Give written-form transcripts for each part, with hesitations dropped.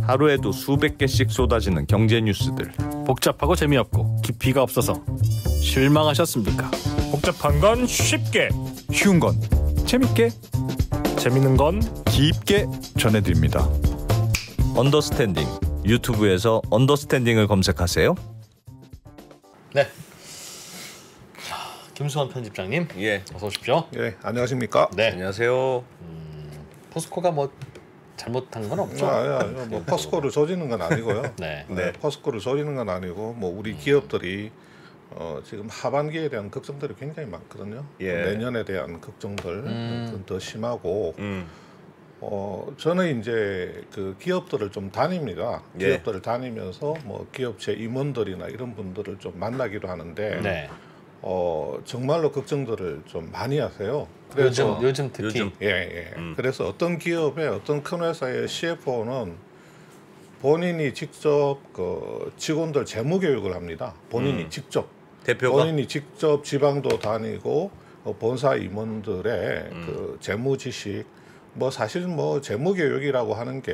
하루에도 수백 개씩 쏟아지는 경제 뉴스들. 복잡하고 재미없고 깊이가 없어서 실망하셨습니까? 복잡한 건 쉽게, 쉬운 건 재밌게, 재밌는 건 깊게 전해드립니다. 언더스탠딩. 유튜브에서 언더스탠딩을 검색하세요. 네. 김수환 편집장님, 예, 어서 오십시오. 예, 안녕하십니까? 네. 안녕하세요. 포스코가 뭐 잘못한 건 없죠? 뭐 포스코를 조지는 건 아니고요. 네. 포스코를 조지는 건 아니고 뭐 우리 기업들이 지금 하반기에 대한 걱정들이 굉장히 많거든요. 예. 내년에 대한 걱정들 더 심하고 저는 이제 그 기업들을 좀 다닙니다. 예. 기업들을 다니면서 뭐 기업체 임원들이나 이런 분들을 좀 만나기도 하는데 네. 정말로 걱정들을 좀 많이 하세요. 그래서 요즘 특히 그래서 어떤 기업의 어떤 큰 회사의 CFO는 본인이 직접 그 직원들 재무 교육을 합니다. 본인이 직접 대표가 본인이 직접 지방도 다니고 본사 임원들의 그 재무 지식, 뭐 사실 뭐 재무 교육이라고 하는 게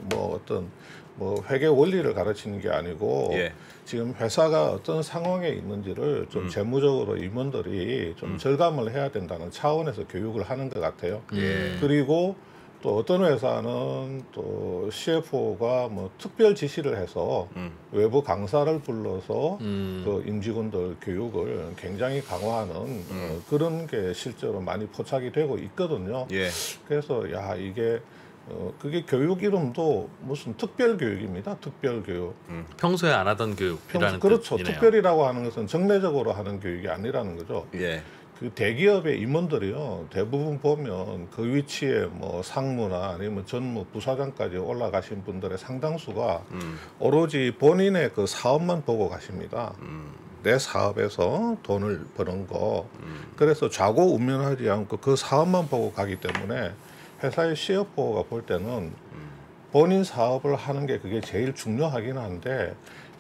뭐 어떤 뭐 회계 원리를 가르치는 게 아니고 예. 지금 회사가 어떤 상황에 있는지를 좀 재무적으로 임원들이 좀 절감을 해야 된다는 차원에서 교육을 하는 것 같아요. 그리고 또 어떤 회사는 또 CFO가 뭐 특별 지시를 해서 외부 강사를 불러서 그 임직원들 교육을 굉장히 강화하는 그런 게 실제로 많이 포착이 되고 있거든요. 예. 그래서 야 이게 그게 교육 이름도 무슨 특별 교육입니다. 특별 교육. 평소에 안 하던 교육이라는 그렇죠. 뜻이네요. 특별이라고 하는 것은 정례적으로 하는 교육이 아니라는 거죠. 예. 그 대기업의 임원들이요 대부분 보면 그 위치에 뭐 상무나 아니면 전무 부사장까지 올라가신 분들의 상당수가 오로지 본인의 그 사업만 보고 가십니다. 내 사업에서 돈을 버는 거. 그래서 좌고우면하지 않고 그 사업만 보고 가기 때문에 회사의 CFO가 볼 때는 본인 사업을 하는 게 그게 제일 중요하긴 한데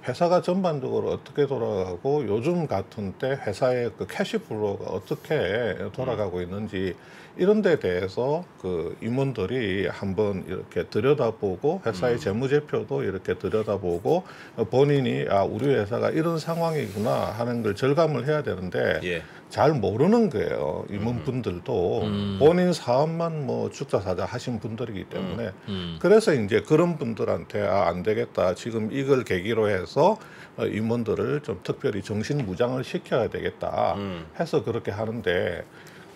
회사가 전반적으로 어떻게 돌아가고 요즘 같은 때 회사의 그 캐시플로우가 어떻게 돌아가고 있는지 이런 데 대해서 그 임원들이 한번 이렇게 들여다보고 회사의 재무제표도 이렇게 들여다보고 본인이 아 우리 회사가 이런 상황이구나 하는 걸 절감을 해야 되는데 예. 잘 모르는 거예요. 임원분들도 본인 사업만 뭐 죽자사자 하신 분들이기 때문에 그래서 이제 그런 분들한테 아, 안 되겠다. 지금 이걸 계기로 해서 임원들을 좀 특별히 정신무장을 시켜야 되겠다 해서 그렇게 하는데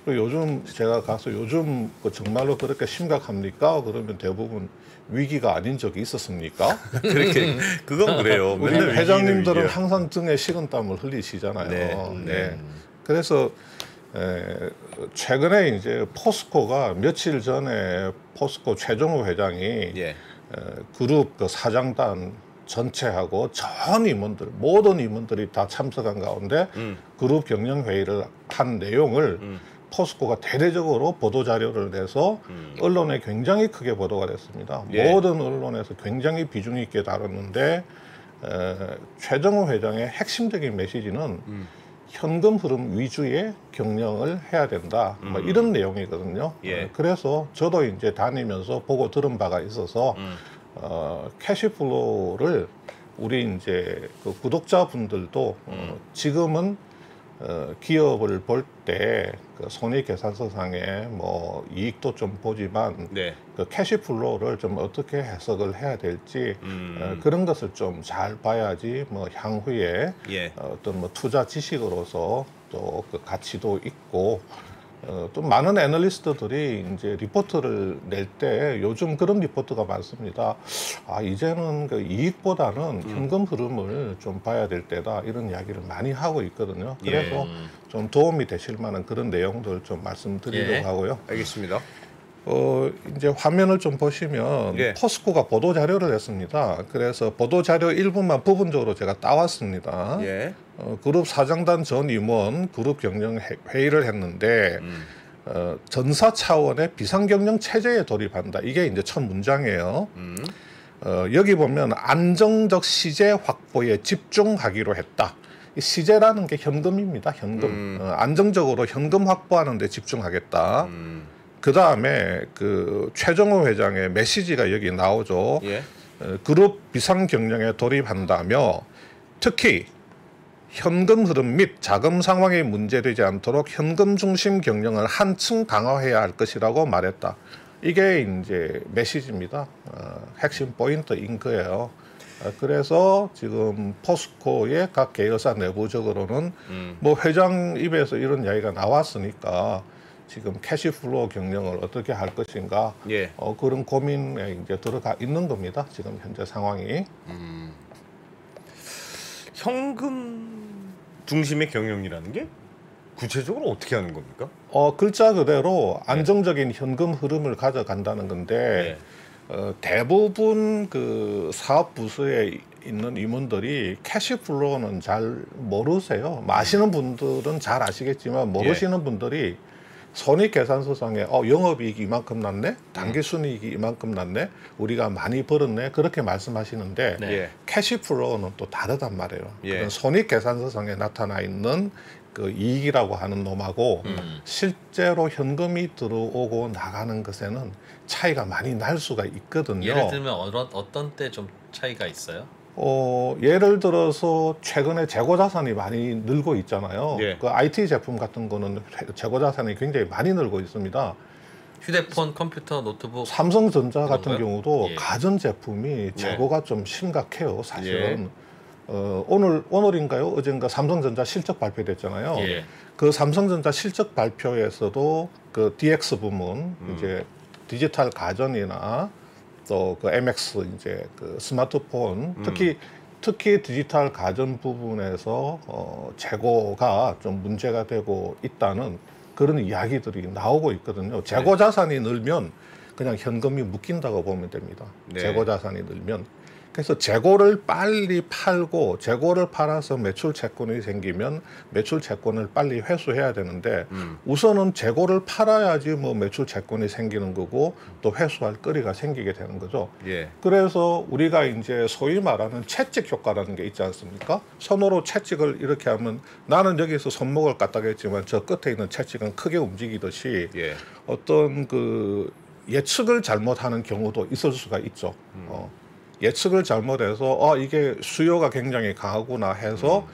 요즘 제가 가서 요즘 정말로 그렇게 심각합니까? 그러면 대부분 위기가 아닌 적이 있었습니까? 그렇게 그건 그래요. 우리 맨날 회장님들은 위기를 항상 등에 식은땀을 흘리시잖아요. 네. 그래서 최근에 이제 포스코가 며칠 전에 포스코 최종호 회장이 예. 그룹 그 사장단 전체하고 전 임원들 모든 임원들이 다 참석한 가운데 그룹 경영 회의를 한 내용을 포스코가 대대적으로 보도 자료를 내서 언론에 굉장히 크게 보도가 됐습니다. 예. 모든 언론에서 굉장히 비중 있게 다뤘는데 최정호 회장의 핵심적인 메시지는 현금 흐름 위주의 경영을 해야 된다. 뭐 이런 내용이거든요. 예. 그래서 저도 이제 다니면서 보고 들은 바가 있어서 캐시플로우를 우리 이제 그 구독자분들도 지금은 기업을 볼 때 그 손익계산서상에 뭐 이익도 좀 보지만 네. 그 캐시플로우를 좀 어떻게 해석을 해야 될지 그런 것을 좀 잘 봐야지 뭐 향후에 예. 어떤 뭐 투자 지식으로서 또 그 가치도 있고 또 많은 애널리스트들이 이제 리포트를 낼 때 요즘 그런 리포트가 많습니다. 아 이제는 그 이익보다는 현금 흐름을 좀 봐야 될 때다 이런 이야기를 많이 하고 있거든요. 그래서 좀 도움이 되실 만한 그런 내용들 좀 말씀드리려고 하고요. 알겠습니다. 이제 화면을 좀 보시면 예. 포스코가 보도 자료를 냈습니다. 그래서 보도 자료 일부만 부분적으로 제가 따왔습니다. 예. 그룹 사장단 전 임원 그룹 경영 회의를 했는데 전사 차원의 비상경영 체제에 돌입한다. 이게 이제 첫 문장이에요. 여기 보면 안정적 시제 확보에 집중하기로 했다. 이 시제라는 게 현금입니다. 현금. 안정적으로 현금 확보하는 데 집중하겠다. 그 다음에 그 최정호 회장의 메시지가 여기 나오죠. 예. 그룹 비상 경영에 돌입한다며 특히 현금 흐름 및 자금 상황이 문제되지 않도록 현금 중심 경영을 한층 강화해야 할 것이라고 말했다. 이게 이제 메시지입니다. 핵심 포인트인 거예요. 그래서 지금 포스코의 각 계열사 내부적으로는 뭐 회장 입에서 이런 이야기가 나왔으니까 지금 캐시플로우 경영을 어떻게 할 것인가 예. 그런 고민에 이제 들어가 있는 겁니다. 지금 현재 상황이. 현금 중심의 경영이라는 게 구체적으로 어떻게 하는 겁니까? 글자 그대로 안정적인 현금 흐름을 가져간다는 건데 대부분 그 사업 부서에 있는 임원들이 캐시플로우는 잘 모르세요. 아시는 분들은 잘 아시겠지만 모르시는 분들이 손익계산서상에 영업이익이 이만큼 났네, 당기순이익이 이만큼 났네, 우리가 많이 벌었네 그렇게 말씀하시는데 네. 캐시플로우는 또 다르단 말이에요. 예. 그건 손익계산서상에 나타나 있는 그 이익이라고 하는 놈하고 실제로 현금이 들어오고 나가는 것에는 차이가 많이 날 수가 있거든요. 예를 들면 어떤 때 좀 차이가 있어요? 예를 들어서 최근에 재고 자산이 많이 늘고 있잖아요. 예. 그 IT 제품 같은 거는 재고 자산이 굉장히 많이 늘고 있습니다. 휴대폰, 컴퓨터, 노트북. 삼성전자 같은 그런가요? 경우도 예. 가전 제품이 재고가 좀 심각해요. 사실은. 예. 오늘인가요? 어젠가 삼성전자 실적 발표됐잖아요. 예. 그 삼성전자 실적 발표에서도 그 DX 부문 이제 디지털 가전이나 또 그 MX 이제 그 스마트폰 특히 디지털 가전 부분에서 재고가 좀 문제가 되고 있다는 그런 이야기들이 나오고 있거든요. 재고 자산이 늘면 그냥 현금이 묶인다고 보면 됩니다. 네. 재고 자산이 늘면. 그래서 재고를 빨리 팔고 재고를 팔아서 매출 채권이 생기면 매출 채권을 빨리 회수해야 되는데 우선은 재고를 팔아야지 뭐 매출 채권이 생기는 거고 또 회수할 거리가 생기게 되는 거죠. 예. 그래서 우리가 이제 소위 말하는 채찍 효과라는 게 있지 않습니까? 손으로 채찍을 이렇게 하면 나는 여기서 손목을 까딱했지만 저 끝에 있는 채찍은 크게 움직이듯이 예. 어떤 그 예측을 잘못하는 경우도 있을 수가 있죠. 예측을 잘못해서 이게 수요가 굉장히 강하구나 해서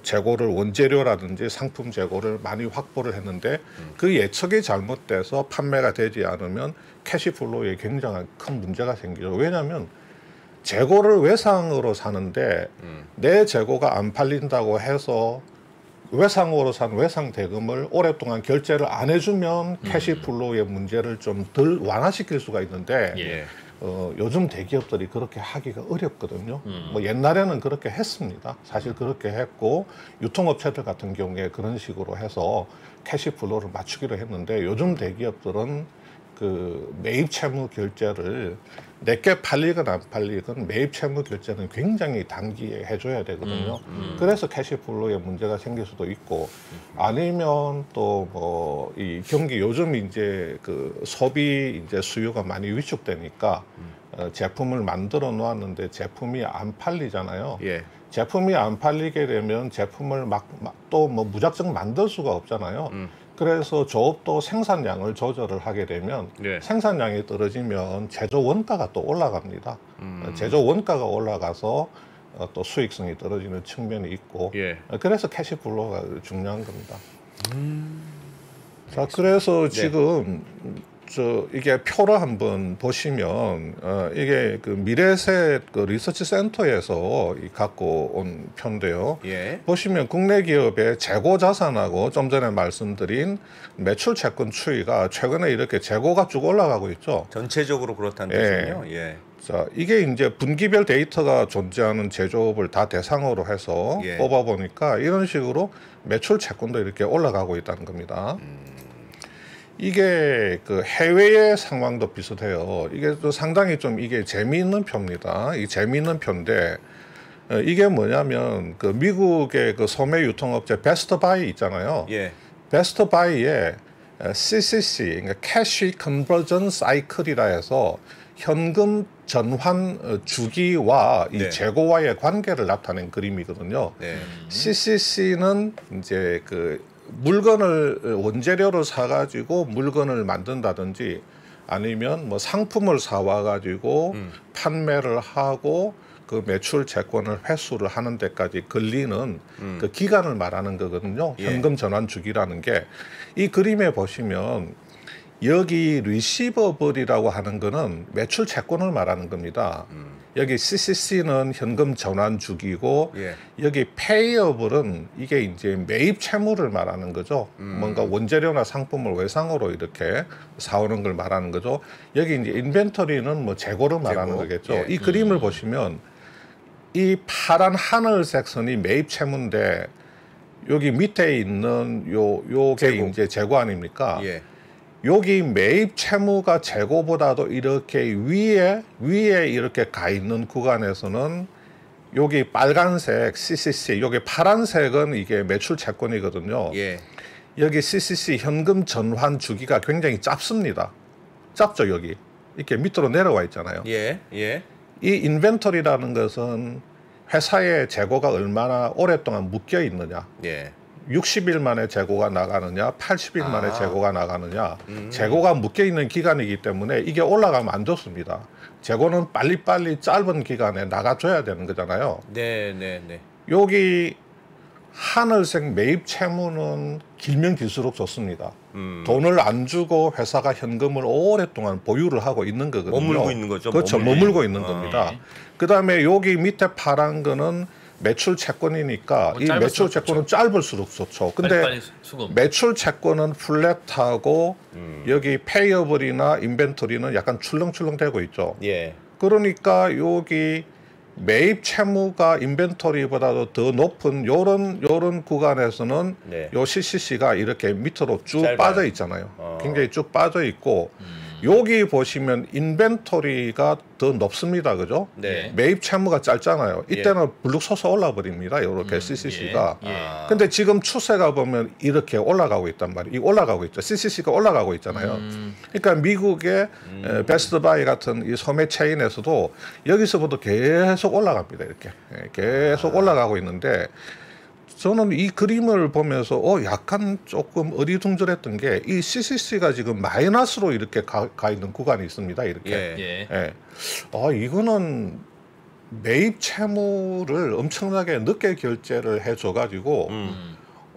재고를 원재료라든지 상품 재고를 많이 확보를 했는데 그 예측이 잘못돼서 판매가 되지 않으면 캐시플로우에 굉장한 큰 문제가 생기죠. 왜냐하면 재고를 외상으로 사는데 내 재고가 안 팔린다고 해서 외상으로 산 외상 대금을 오랫동안 결제를 안 해주면 캐시플로우의 문제를 좀 덜 완화시킬 수가 있는데 예. 요즘 대기업들이 그렇게 하기가 어렵거든요. 뭐 옛날에는 그렇게 했습니다. 사실 그렇게 했고 유통업체들 같은 경우에 그런 식으로 해서 캐시플로우를 맞추기로 했는데 요즘 대기업들은 그 매입 채무 결제를 내게 팔리건 안 팔리건 매입 채무 결제는 굉장히 단기에 해줘야 되거든요. 그래서 캐시플로우에 문제가 생길 수도 있고 아니면 또 뭐 이 경기 요즘 이제 그 소비 이제 수요가 많이 위축되니까 제품을 만들어 놓았는데 제품이 안 팔리잖아요. 예. 제품이 안 팔리게 되면 제품을 막 또 뭐 무작정 만들 수가 없잖아요. 그래서 조업도 생산량을 조절을 하게 되면 네. 생산량이 떨어지면 제조 원가가 또 올라갑니다. 제조 원가가 올라가서 또 수익성이 떨어지는 측면이 있고 예. 그래서 캐시플로우가 중요한 겁니다. 자, 그래서 지금 이게 표를 한번 보시면 이게 그 미래셋 그 리서치 센터에서 갖고 온 표인데요. 예. 보시면 국내 기업의 재고 자산하고 좀 전에 말씀드린 매출 채권 추이가 최근에 이렇게 재고가 쭉 올라가고 있죠. 전체적으로 그렇다는 예. 뜻이군요. 예. 자, 이게 이제 분기별 데이터가 존재하는 제조업을 다 대상으로 해서 예. 뽑아보니까 이런 식으로 매출 채권도 이렇게 올라가고 있다는 겁니다. 이게 그 해외의 상황도 비슷해요. 이게 또 상당히 좀 이게 재미있는 표입니다. 이 재미있는 표인데 이게 뭐냐면 그 미국의 그 소매 유통업체 베스트바이 있잖아요. 예. 베스트바이의 CCC, 그러니까 캐시 컨버전 사이클이라 해서 현금 전환 주기와 이 네. 재고와의 관계를 나타낸 그림이거든요. 네. CCC는 이제 그 물건을 원재료로 사가지고 물건을 만든다든지 아니면 뭐 상품을 사와 가지고 판매를 하고 그 매출 채권을 회수를 하는 데까지 걸리는 그 기간을 말하는 거거든요. 예. 현금 전환 주기라는 게 이 그림에 보시면 여기 리시버블이라고 하는 거는 매출 채권을 말하는 겁니다. 여기 CCC는 현금 전환 주기고 예. 여기 페이어블은 이게 이제 매입 채무를 말하는 거죠. 뭔가 원재료나 상품을 외상으로 이렇게 사오는 걸 말하는 거죠. 여기 이제 인벤토리는 뭐 재고를 말하는 재고. 거겠죠. 예. 이 그림을 보시면 이 파란 하늘색 선이 매입 채무인데 여기 밑에 있는 요게 재고. 이제 재고 아닙니까? 예. 여기 매입 채무가 재고보다도 이렇게 위에 이렇게 가 있는 구간에서는 여기 빨간색 CCC, 여기 파란색은 이게 매출 채권이거든요. 예. 여기 CCC 현금 전환 주기가 굉장히 짧습니다. 짧죠 여기 이렇게 밑으로 내려와 있잖아요. 예. 예. 이 인벤토리라는 것은 회사의 재고가 얼마나 오랫동안 묶여 있느냐. 예. 60일 만에 재고가 나가느냐, 80일 만에 아. 재고가 나가느냐. 재고가 묶여 있는 기간이기 때문에 이게 올라가면 안 좋습니다. 재고는 빨리빨리 짧은 기간에 나가줘야 되는 거잖아요. 네, 네, 네. 여기 하늘색 매입 채무는 길면 길수록 좋습니다. 돈을 안 주고 회사가 현금을 오랫동안 보유를 하고 있는 거거든요. 머물고 있는 거죠. 그렇죠. 머물고 있는 겁니다. 네. 그다음에 여기 밑에 파란 거는 매출 채권이니까 이 짧을수록 매출 채권은 짧을수록 좋죠. 근데 빨리 수급. 매출 채권은 플랫하고 여기 페이어블이나 인벤토리는 약간 출렁출렁되고 있죠. 예. 그러니까 여기 매입 채무가 인벤토리보다도 더 높은 요런 구간에서는 네. 요 CCC가 이렇게 밑으로 쭉 짧아요. 빠져 있잖아요. 굉장히 쭉 빠져 있고 여기 보시면 인벤토리가 더 높습니다. 그죠? 네. 매입 채무가 짧잖아요. 이때는 불룩 솟아 올라 버립니다. 이렇게 CCC가. 예. 아. 근데 지금 추세가 보면 이렇게 올라가고 있단 말이에요. 이 올라가고 있죠. CCC가 올라가고 있잖아요. 그러니까 미국의 베스트바이 같은 이 소매 체인에서도 여기서부터 계속 올라갑니다. 이렇게 계속 올라가고 있는데 저는 이 그림을 보면서 약간 조금 어리둥절했던 게 이 CCC가 지금 마이너스로 이렇게 가 있는 구간이 있습니다. 이렇게. 예. 예. 이거는 매입 채무를 엄청나게 늦게 결제를 해줘가지고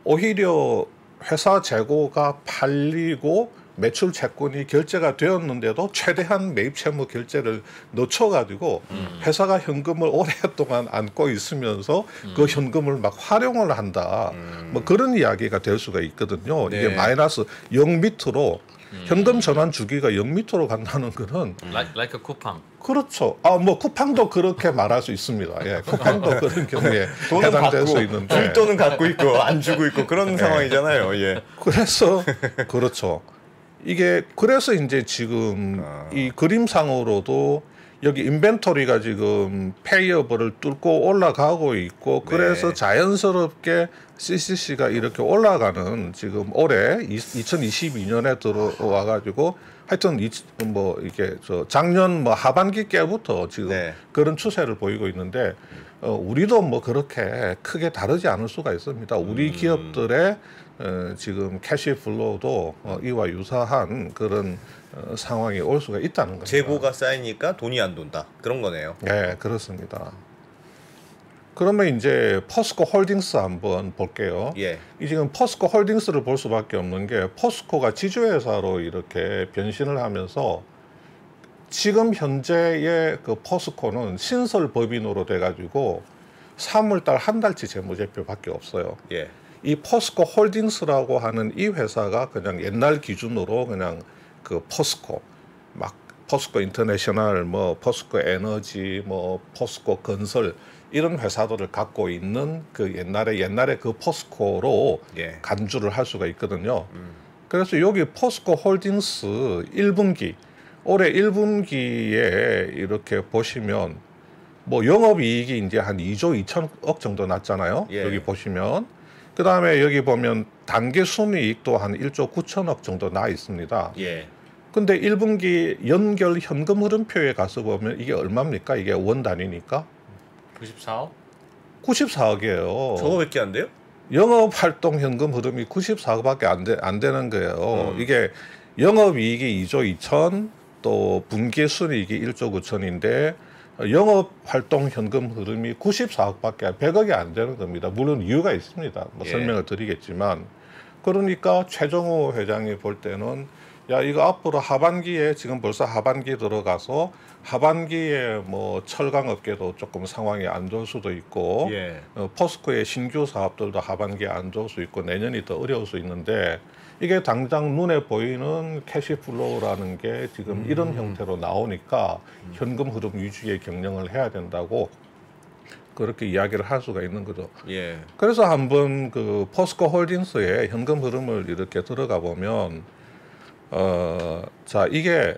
오히려 회사 재고가 팔리고 매출 채권이 결제가 되었는데도 최대한 매입 채무 결제를 늦춰가지고 회사가 현금을 오랫동안 안고 있으면서 그 현금을 막 활용을 한다. 뭐 그런 이야기가 될 수가 있거든요. 네. 이게 마이너스 0 밑으로 현금 전환 주기가 0 밑으로 간다는 거는 like a 쿠팡. 그렇죠. 뭐 쿠팡도 그렇게 말할 수 있습니다. 예, 쿠팡도 그런 경우에 돈은 해당될 받고 수 있는데 돈은 갖고 있고 안 주고 있고 그런 상황이잖아요. 예. 그래서 그렇죠. 이게 그래서 이제 지금 이 그림상으로도 여기 인벤토리가 지금 페이어블을 뚫고 올라가고 있고 그래서 네. 자연스럽게 CCC가 이렇게 올라가는 지금 올해 2022년에 들어와 가지고 하여튼 이게 작년 하반기 때부터 지금 네. 그런 추세를 보이고 있는데 우리도 뭐 그렇게 크게 다르지 않을 수가 있습니다. 우리 기업들의 지금 캐시 플로우도 이와 유사한 그런 상황이 올 수가 있다는 겁니다. 재고가 쌓이니까 돈이 안 돈다. 그런 거네요. 네, 그렇습니다. 그러면 이제 포스코 홀딩스 한번 볼게요. 예. 이 지금 포스코 홀딩스를 볼 수밖에 없는 게 포스코가 지주회사로 이렇게 변신을 하면서 지금 현재의 그 포스코는 신설 법인으로 돼가지고 3월달 한 달치 재무제표밖에 없어요. 예. 이 포스코 홀딩스라고 하는 이 회사가 그냥 옛날 기준으로 그냥 그 포스코 막 포스코 인터내셔널 뭐 포스코 에너지 뭐 포스코 건설 이런 회사들을 갖고 있는 그 옛날에 그 포스코로 예. 간주를 할 수가 있거든요. 그래서 여기 포스코 홀딩스 1분기 올해 1분기에 이렇게 보시면 뭐 영업이익이 이제 한 2조 2천억 정도 났잖아요. 예. 여기 보시면 그 다음에 여기 보면 단기 순이익도 한 1조 9천억 정도 나 있습니다. 예. 근데 1분기 연결 현금 흐름표에 가서 보면 이게 얼마입니까? 이게 원 단위니까 94억? 94억이에요. 저거밖에 안 돼요? 영업 활동 현금 흐름이 94억밖에 안 되는 거예요. 이게 영업 이익이 2조 2천, 또 분기 순이익이 1조 9천인데 영업 활동 현금 흐름이 94억밖에 100억이 안 되는 겁니다. 물론 이유가 있습니다. 뭐 예. 설명을 드리겠지만 그러니까 최정호 회장이 볼 때는 야 이거 앞으로 하반기에 지금 벌써 하반기 들어가서 하반기에 뭐 철강업계도 조금 상황이 안 좋을 수도 있고 예. 포스코의 신규 사업들도 하반기에 안 좋을 수 있고 내년이 더 어려울 수 있는데 이게 당장 눈에 보이는 캐시플로우라는 게 지금 이런 형태로 나오니까 현금 흐름 위주의 경영을 해야 된다고 그렇게 이야기를 할 수가 있는 거죠. 예. 그래서 한번 그 포스코 홀딩스의 현금 흐름을 이렇게 들어가 보면 자 이게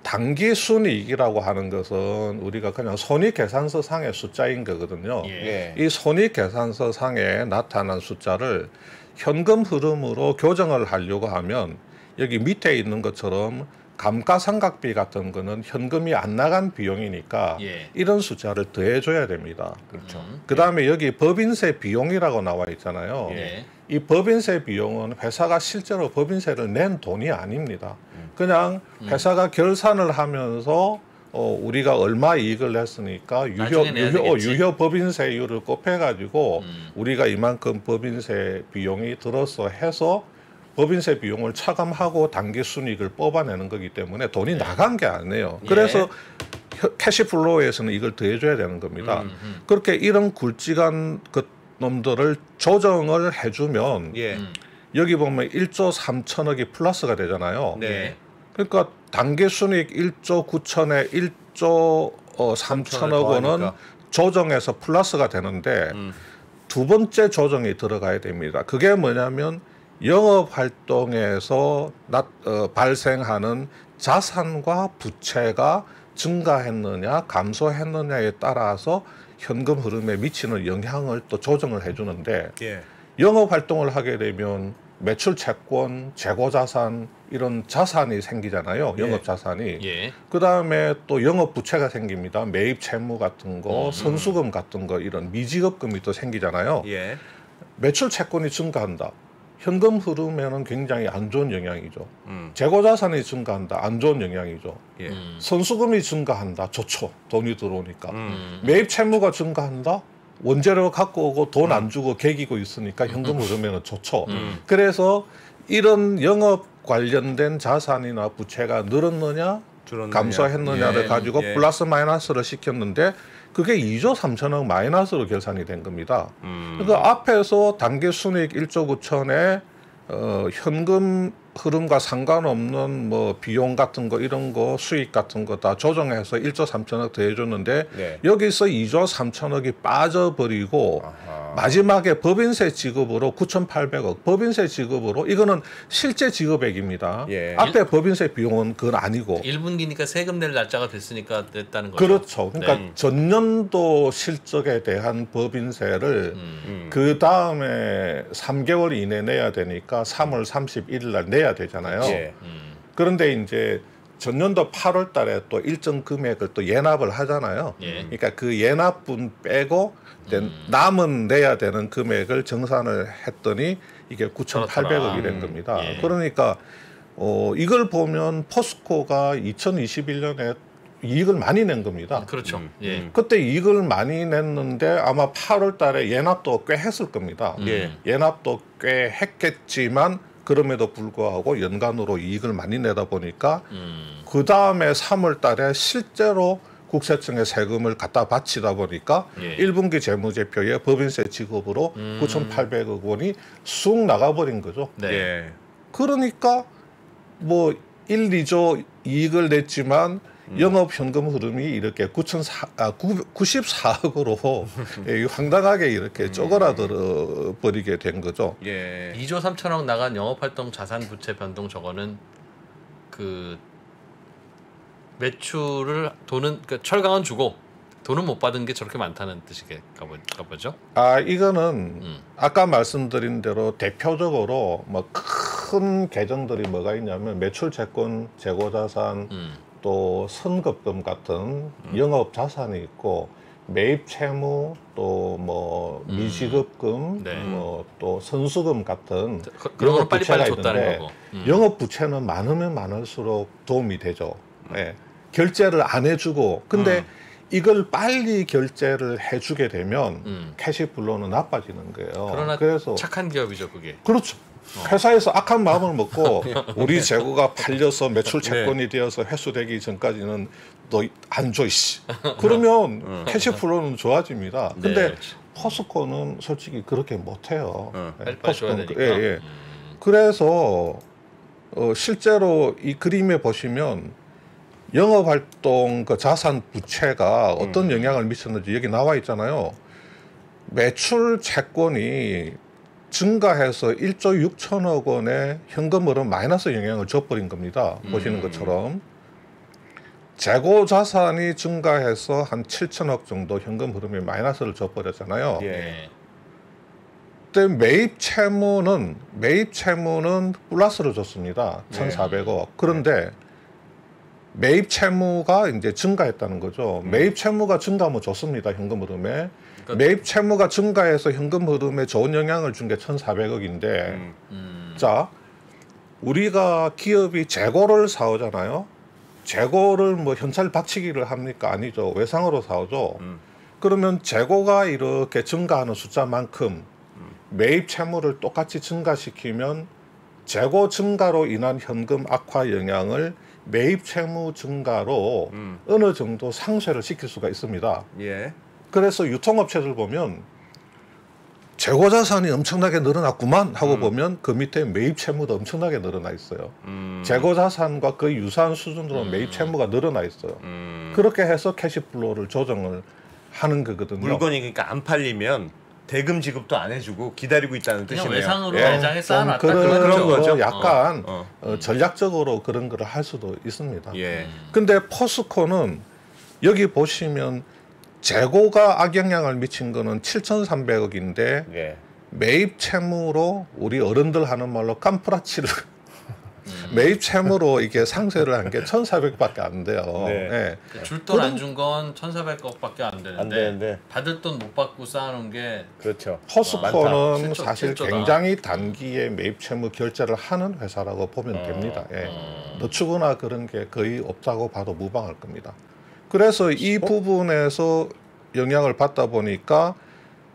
단기 순이익이라고 하는 것은 우리가 그냥 손익계산서 상의 숫자인 거거든요. 예. 이 손익계산서 상에 나타난 숫자를 현금 흐름으로 교정을 하려고 하면 여기 밑에 있는 것처럼 감가상각비 같은 거는 현금이 안 나간 비용이니까 예. 이런 숫자를 더해줘야 됩니다. 그렇죠. 그 다음에 여기 법인세 비용이라고 나와 있잖아요. 예. 이 법인세 비용은 회사가 실제로 법인세를 낸 돈이 아닙니다. 그냥 회사가 결산을 하면서 우리가 얼마 이익을 냈으니까 나중에 내야 되겠지. 유효 법인세율을 곱해가지고 우리가 이만큼 법인세 비용이 들어서 해서 법인세 비용을 차감하고 단기 순이익을 뽑아내는 거기 때문에 돈이 나간 게 아니에요. 예. 그래서 캐시플로우에서는 이걸 더해줘야 되는 겁니다. 그렇게 이런 굵직한 그 놈들을 조정을 해주면 예. 여기 보면 1조 3천억이 플러스가 되잖아요. 네. 그러니까 단기 순이익 1조 9천에 1조 3천억 원은 더하니까. 조정해서 플러스가 되는데 두 번째 조정이 들어가야 됩니다. 그게 뭐냐면 영업 활동에서 발생하는 자산과 부채가 증가했느냐 감소했느냐에 따라서 현금 흐름에 미치는 영향을 또 조정을 해주는데 예. 영업 활동을 하게 되면 매출 채권, 재고 자산 이런 자산이 생기잖아요. 영업 자산이. 예. 그 다음에 또 영업 부채가 생깁니다. 매입 채무 같은 거, 선수금 같은 거 이런 미지급금이 또 생기잖아요. 예. 매출 채권이 증가한다. 현금 흐름에는 굉장히 안 좋은 영향이죠. 음. 재고 자산이 증가한다. 안 좋은 영향이죠. 예. 선수금이 증가한다. 좋죠. 돈이 들어오니까. 매입 채무가 증가한다. 원재료 갖고 오고 돈 안 주고 개기고 있으니까 현금 흐르면 좋죠. 그래서 이런 영업 관련된 자산이나 부채가 늘었느냐 줄었느냐. 감소했느냐를 예. 가지고 예. 플러스 마이너스를 시켰는데 그게 2조 3천억 마이너스로 결산이 된 겁니다. 그러니까 앞에서 단기 순이익 1조 9천에 현금 흐름과 상관없는 뭐 비용 같은 거 이런 거 수익 같은 거 다 조정해서 1조 3천억 더해줬는데 네. 여기서 2조 3천억이 빠져버리고 마지막에 법인세 지급으로 9,800억 법인세 지급으로 이거는 실제 지급액입니다. 예. 앞에 법인세 비용은 그건 아니고 1분기니까 세금 낼 날짜가 됐으니까 됐다는 거죠. 그렇죠. 그러니까 네. 전년도 실적에 대한 법인세를 그 다음에 3개월 이내 내야 되니까 3월 31일 날 내야 되잖아요. 예. 그런데 이제 전년도 8월 달에 또 일정 금액을 또 예납을 하잖아요. 예. 그러니까 그 예납분 빼고 남은 내야 되는 금액을 정산을 했더니 이게 9,800억이 된 겁니다. 예. 그러니까 이걸 보면 포스코가 2021년에 이익을 많이 낸 겁니다. 그렇죠. 예. 그때 이익을 많이 냈는데 아마 8월 달에 예납도 꽤 했을 겁니다. 예. 예납도 꽤 했겠지만 그럼에도 불구하고 연간으로 이익을 많이 내다 보니까 그 다음에 3월 달에 실제로 국세청에 세금을 갖다 바치다 보니까 예. 1분기 재무제표에 법인세 지급으로 9,800억 원이 쑥 나가버린 거죠. 네. 예. 그러니까 뭐 1, 2조 이익을 냈지만 영업 현금 흐름이 이렇게 94억으로 황당하게 이렇게 쪼그라들어 버리게 된 거죠. 예. 2조 3천억 나간 영업활동 자산 부채 변동 저거는 그 매출을 돈은 그러니까 철강은 주고 돈은 못 받은 게 저렇게 많다는 뜻이겠가 보죠. 이거는 아까 말씀드린 대로 대표적으로 뭐 큰 계정들이 뭐가 있냐면 매출 채권, 재고 자산, 또 선급금 같은 영업 자산이 있고 매입 채무 또 뭐 미지급금 네. 뭐 또 선수금 같은 그런 거는 영업 부채가 빨리빨리 줬다는 있는데 거고. 영업 부채는 많으면 많을수록 도움이 되죠. 예. 결제를 안 해주고 근데 이걸 빨리 결제를 해주게 되면 캐시플로우는 나빠지는 거예요. 그러나 그래서 착한 기업이죠 그게. 그렇죠. 회사에서 악한 마음을 먹고 우리 재고가 팔려서 매출 채권이 되어서 회수되기 전까지는 너 안 줘 이씨. 그러면 캐시플로우는 좋아집니다. 근데 네. 포스코는 솔직히 그렇게 못해요. 빨리빨리 줘야 되니까. 예. 그래서 실제로 이 그림에 보시면 영업활동 그 자산 부채가 어떤 영향을 미쳤는지 여기 나와 있잖아요. 매출 채권이 증가해서 1조 6천억 원의 현금 흐름 마이너스 영향을 줘버린 겁니다. 보시는 것처럼. 재고 자산이 증가해서 한 7천억 정도 현금 흐름이 마이너스를 줘버렸잖아요. 예. 그때 매입 채무는 플러스를 줬습니다. 1,400억. 그런데 매입 채무가 이제 증가했다는 거죠. 매입 채무가 증가하면 좋습니다. 현금 흐름에. 매입 채무가 증가해서 현금 흐름에 좋은 영향을 준 게 1,400억인데 자, 우리가 기업이 재고를 사오잖아요. 재고를 뭐 현찰 받치기를 합니까? 아니죠. 외상으로 사오죠. 그러면 재고가 이렇게 증가하는 숫자만큼 매입 채무를 똑같이 증가시키면 재고 증가로 인한 현금 악화 영향을 매입 채무 증가로 어느 정도 상쇄를 시킬 수가 있습니다. 예. 그래서 유통업체들 보면 재고 자산이 엄청나게 늘어났구만 하고 보면 그 밑에 매입 채무도 엄청나게 늘어나 있어요. 재고 자산과 거의 유사한 수준으로 매입 채무가 늘어나 있어요. 그렇게 해서 캐시플로우를 조정을 하는 거거든요. 물건이 그러니까 안 팔리면 대금 지급도 안 해주고 기다리고 있다는 그냥 뜻이네요. 외상으로 예. 매장에 쌓아놨다. 그런 거죠. 거죠. 약간 어. 전략적으로 그런 거를 할 수도 있습니다. 예. 근데 포스코는 여기 보시면 재고가 악영향을 미친 거는 7,300억인데 예. 매입 채무로 우리 어른들 하는 말로 깜프라치를 매입 채무로 이게 상쇄를 한 게 1,400밖에 안 돼요. 네. 예. 줄 돈 안 준 건 1,400억밖에 안 되는데, 안 되는데. 받을 돈 못 받고 쌓아놓은 게 그렇죠. 포스코는 많다. 사실 7조다. 굉장히 단기에 매입 채무 결제를 하는 회사라고 보면 됩니다. 예. 너추구나 그런 게 거의 없다고 봐도 무방할 겁니다. 그래서 이 부분에서 영향을 받다 보니까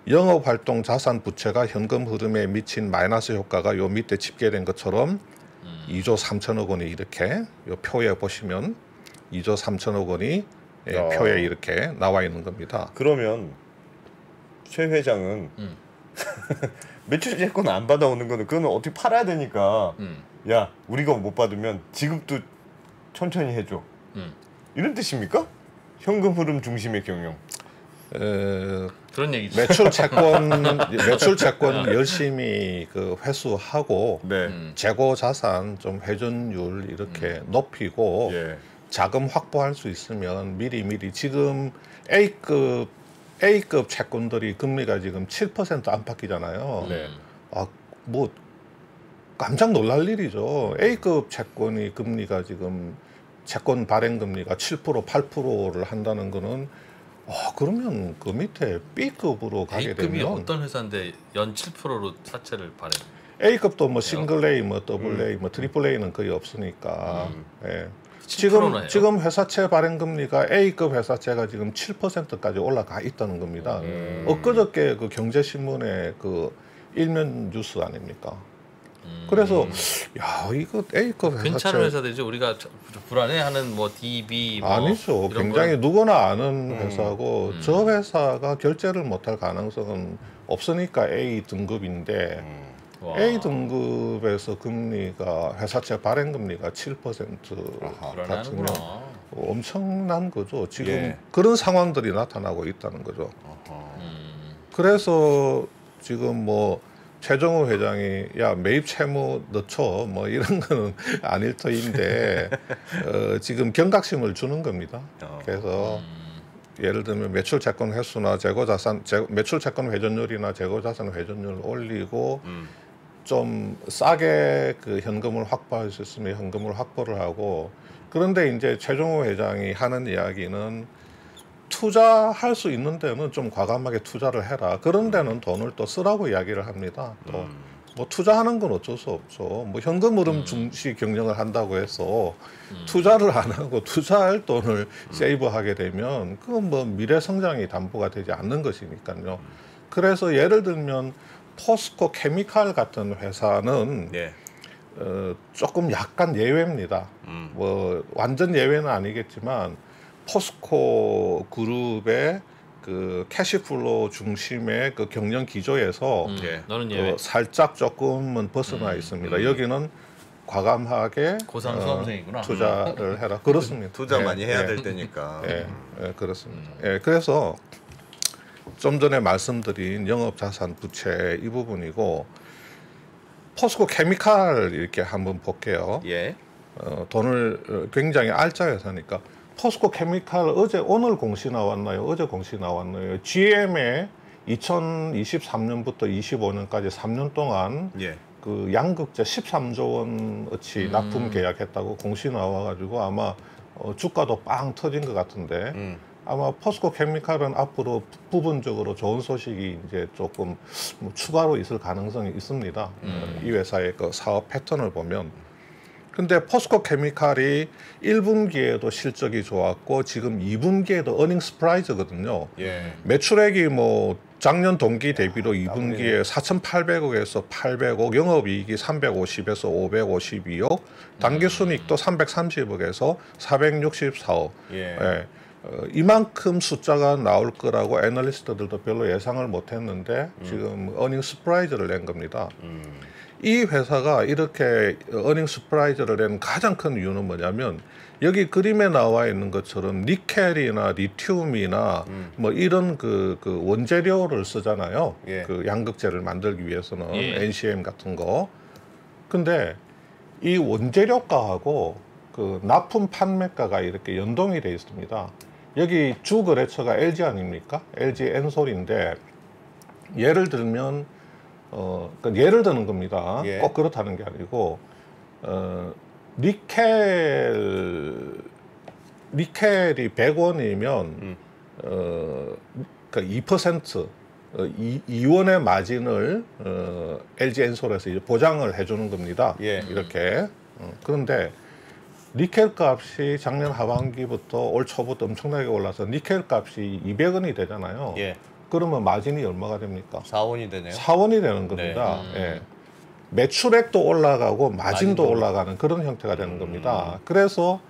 영업활동 자산 부채가 현금 흐름에 미친 마이너스 효과가 요 밑에 집계된 것처럼 2조 3천억 원이 이렇게 요 표에 보시면 2조 3천억 원이 표에 이렇게 나와 있는 겁니다. 그러면 최 회장은 매출 채권 안 받아오는 거는 그거는 어떻게 팔아야 되니까 야 우리가 못 받으면 지급도 천천히 해줘 이런 뜻입니까? 현금 흐름 중심의 경영. 그런 얘기죠. 매출 채권 열심히 그 회수하고 네. 재고 자산 좀 회전율 이렇게 높이고 예. 자금 확보할 수 있으면 미리 지금 A급 채권들이 금리가 지금 7% 안팎이잖아요. 네. 아, 뭐 깜짝 놀랄 일이죠. A급 채권이 금리가 지금 채권 발행 금리가 7% 8%를 한다는 거는 그러면 그 밑에 B급으로 가게 A급이 되면 어떤 회사인데 연 7%로 사채를 발행? A급도 뭐 싱글 A, 뭐 더블 A, 뭐 트리플 A는 거의 없으니까. 예. 지금 회사채 발행 금리가 A급 회사채가 지금 7%까지 올라가 있다는 겁니다. 엊그저께 그 경제신문에 그 일면 뉴스 아닙니까? 그래서 야 이거 A급 회사채 괜찮은 회사들이죠. 우리가 불안해하는 뭐 DB 뭐 아니죠. 이런 굉장히 누구나 아는 회사고 저 회사가 결제를 못할 가능성은 없으니까 A 등급인데 와. A 등급에서 금리가 회사채 발행 금리가 7% 같으면 불안해하는구나. 엄청난 거죠. 지금 예. 그런 상황들이 나타나고 있다는 거죠. 그래서 지금 뭐 최정우 회장이 야 매입 채무 넣죠 뭐 이런 거는 아닐 터인데 지금 경각심을 주는 겁니다. 그래서 예를 들면 매출 채권 횟수나 재고 자산 매출 채권 회전율이나 재고 자산 회전율을 올리고 좀 싸게 그 현금을 확보할 수 있으면 현금을 확보를 하고 그런데 이제 최정우 회장이 하는 이야기는 투자할 수 있는 데는 좀 과감하게 투자를 해라. 그런 데는 돈을 또 쓰라고 이야기를 합니다. 또 뭐 투자하는 건 어쩔 수 없죠. 뭐 현금 흐름 중시 경영을 한다고 해서 투자를 안 하고 투자할 돈을 세이브하게 되면 그건 뭐 미래 성장이 담보가 되지 않는 것이니까요. 그래서 예를 들면 포스코 케미칼 같은 회사는 예. 조금 약간 예외입니다. 뭐 완전 예외는 아니겠지만 포스코 그룹의 그 캐시플로우 중심의 그 경영 기조에서 예. 너는 예외. 살짝 조금은 벗어나 있습니다. 여기는 과감하게 고상 수험생이구나. 투자를 해라. 그렇습니다. 투자 예, 많이 해야 예. 될 때니까. 그렇습니다. 그래서 좀 전에 말씀드린 영업자산 부채 이 부분이고 포스코 케미칼 이렇게 한번 볼게요. 예. 돈을 굉장히 알짜 회사니까 포스코 케미칼 오늘 공시 나왔나요? 어제 공시 나왔나요? GM의 2023년부터 25년까지 3년 동안 예. 그 양극재 13조 원어치 납품 계약했다고 공시 나와가지고 아마 주가도 빵 터진 것 같은데 아마 포스코 케미칼은 앞으로 부분적으로 좋은 소식이 이제 조금 뭐 추가로 있을 가능성이 있습니다. 이 회사의 그 사업 패턴을 보면. 근데 포스코 케미칼이 1분기에도 실적이 좋았고 지금 2분기에도 어닝 서프라이즈거든요. 예. 매출액이 뭐 작년 동기 대비로 2분기에 4,800억에서 800억, 영업이익이 350에서 552억, 당기순이익도 330억에서 464억. 예. 이만큼 숫자가 나올 거라고 애널리스트들도 별로 예상을 못했는데 지금 어닝 서프라이즈를 낸 겁니다. 이 회사가 이렇게 어닝 서프라이즈를 낸 가장 큰 이유는 뭐냐면 여기 그림에 나와 있는 것처럼 니켈이나 리튬이나 뭐 이런 그 원재료를 쓰잖아요. 예. 그 양극재를 만들기 위해서는 예. NCM 같은 거. 근데 이 원재료가하고 그 납품 판매가가 이렇게 연동이 돼 있습니다. 여기 주 거래처가 LG 아닙니까? LG 엔솔인데 예를 들면 그러니까 예를 드는 겁니다. 예. 꼭 그렇다는 게 아니고 니켈이 100원이면 그러니까 2% 2원의 마진을 LG 엔솔에서 이제 보장을 해주는 겁니다. 예. 이렇게 그런데 니켈 값이 작년 하반기부터 올 초부터 엄청나게 올라서 니켈 값이 200원이 되잖아요. 예. 그러면 마진이 얼마가 됩니까? 4원이 되네요. 4원이 되는 겁니다. 예. 매출액도 올라가고 마진도 올라가는 그런 형태가 되는 겁니다. 그래서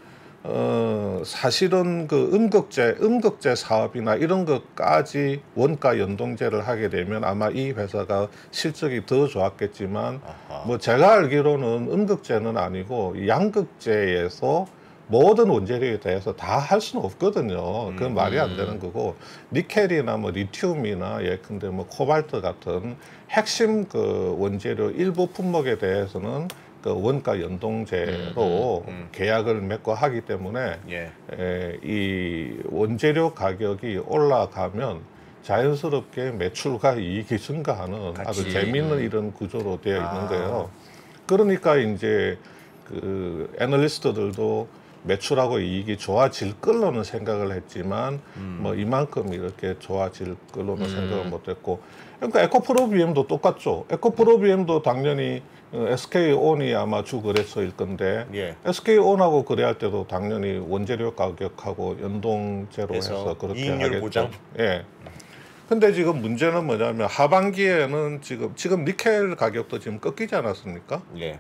사실은 그 음극재 사업이나 이런 것까지 원가 연동제를 하게 되면 아마 이 회사가 실적이 더 좋았겠지만 아하. 뭐 제가 알기로는 음극재는 아니고 양극재에서 모든 원재료에 대해서 다 할 수는 없거든요. 그건 말이 안 되는 거고 니켈이나 뭐 리튬이나 예컨대 뭐 코발트 같은 핵심 그 원재료 일부 품목에 대해서는 그 원가 연동제로 계약을 맺고 하기 때문에 예. 이 원재료 가격이 올라가면 자연스럽게 매출과 이익이 증가하는 아주 재미있는 이런 구조로 되어 있는 거예요. 그러니까 이제 그 애널리스트들도 매출하고 이익이 좋아질 걸로는 생각을 했지만 뭐 이만큼 이렇게 좋아질 걸로는 생각을 못했고 그러니까 에코프로비엠도 똑같죠. 에코프로비엠도 당연히 SK온이 아마 주 거래처일 건데 예. SK온하고 거래할 때도 당연히 원재료 가격하고 연동제로 해서 그렇게 이익률 하겠죠. 보장? 예. 근데 지금 문제는 뭐냐면 하반기에는 지금 니켈 가격도 지금 꺾이지 않았습니까? 예.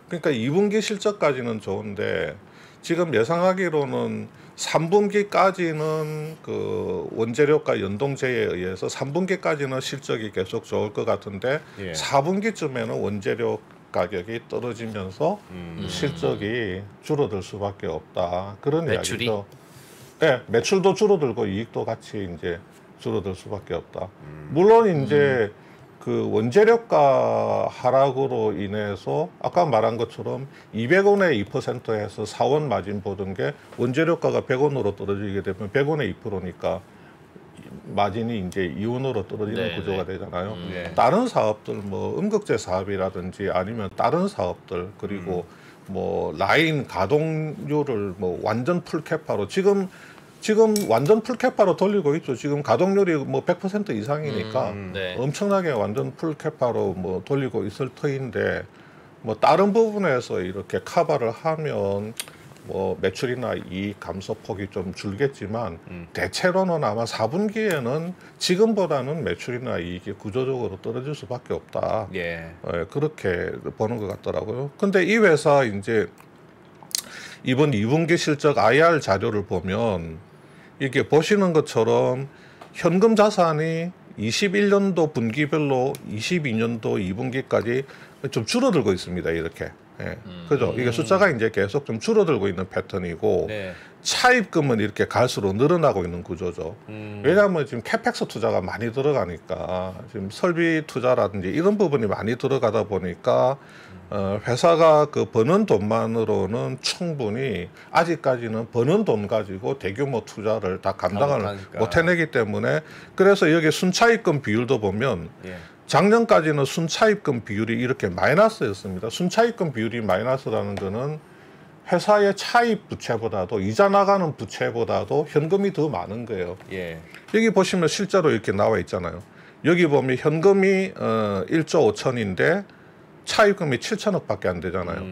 그러니까 2분기 실적까지는 좋은데 지금 예상하기로는 3분기까지는 그 원재료가 연동제에 의해서 3분기까지는 실적이 계속 좋을 것 같은데 예. 4분기쯤에는 원재료 가격이 떨어지면서 실적이 줄어들 수밖에 없다. 그런 매출이? 이야기죠. 네, 매출도 줄어들고 이익도 같이 이제 줄어들 수밖에 없다. 물론 이제 그 원재료가 하락으로 인해서 아까 말한 것처럼 200원에 2%에서 4원 마진 보던 게 원재료가가 100원으로 떨어지게 되면 100원에 2%니까 마진이 이제 2원으로 떨어지는 네, 구조가 네. 되잖아요. 네. 다른 사업들 뭐 음극재 사업이라든지 아니면 다른 사업들 그리고 뭐 라인 가동률을 뭐 완전 풀캐파로 지금 지금 완전 풀캐파로 돌리고 있죠. 지금 가동률이 뭐 100% 이상이니까 네. 엄청나게 완전 풀캐파로 뭐 돌리고 있을 터인데 뭐 다른 부분에서 이렇게 커버를 하면 뭐 매출이나 이익 감소폭이 좀 줄겠지만 대체로는 아마 4분기에는 지금보다는 매출이나 이익이 구조적으로 떨어질 수밖에 없다. 예. 예, 그렇게 보는 것 같더라고요. 근데 이 회사 이제 이번 2분기 실적 IR 자료를 보면 이게 보시는 것처럼 현금 자산이 21년도 분기별로 22년도 2분기까지 좀 줄어들고 있습니다. 이렇게. 예. 그죠? 이게 숫자가 이제 계속 좀 줄어들고 있는 패턴이고 네. 차입금은 이렇게 갈수록 늘어나고 있는 구조죠. 왜냐하면 지금 캐펙스 투자가 많이 들어가니까 지금 설비 투자라든지 이런 부분이 많이 들어가다 보니까 회사가 그 버는 돈만으로는 충분히 아직까지는 버는 돈 가지고 대규모 투자를 다 감당을 못하니까. 못 해내기 때문에 그래서 여기 순차입금 비율도 보면 예. 작년까지는 순차입금 비율이 이렇게 마이너스였습니다. 순차입금 비율이 마이너스라는 거는 회사의 차입 부채보다도 이자 나가는 부채보다도 현금이 더 많은 거예요. 예. 여기 보시면 실제로 이렇게 나와 있잖아요. 여기 보면 현금이 1조 5천인데 차입금이 7천억밖에 안 되잖아요.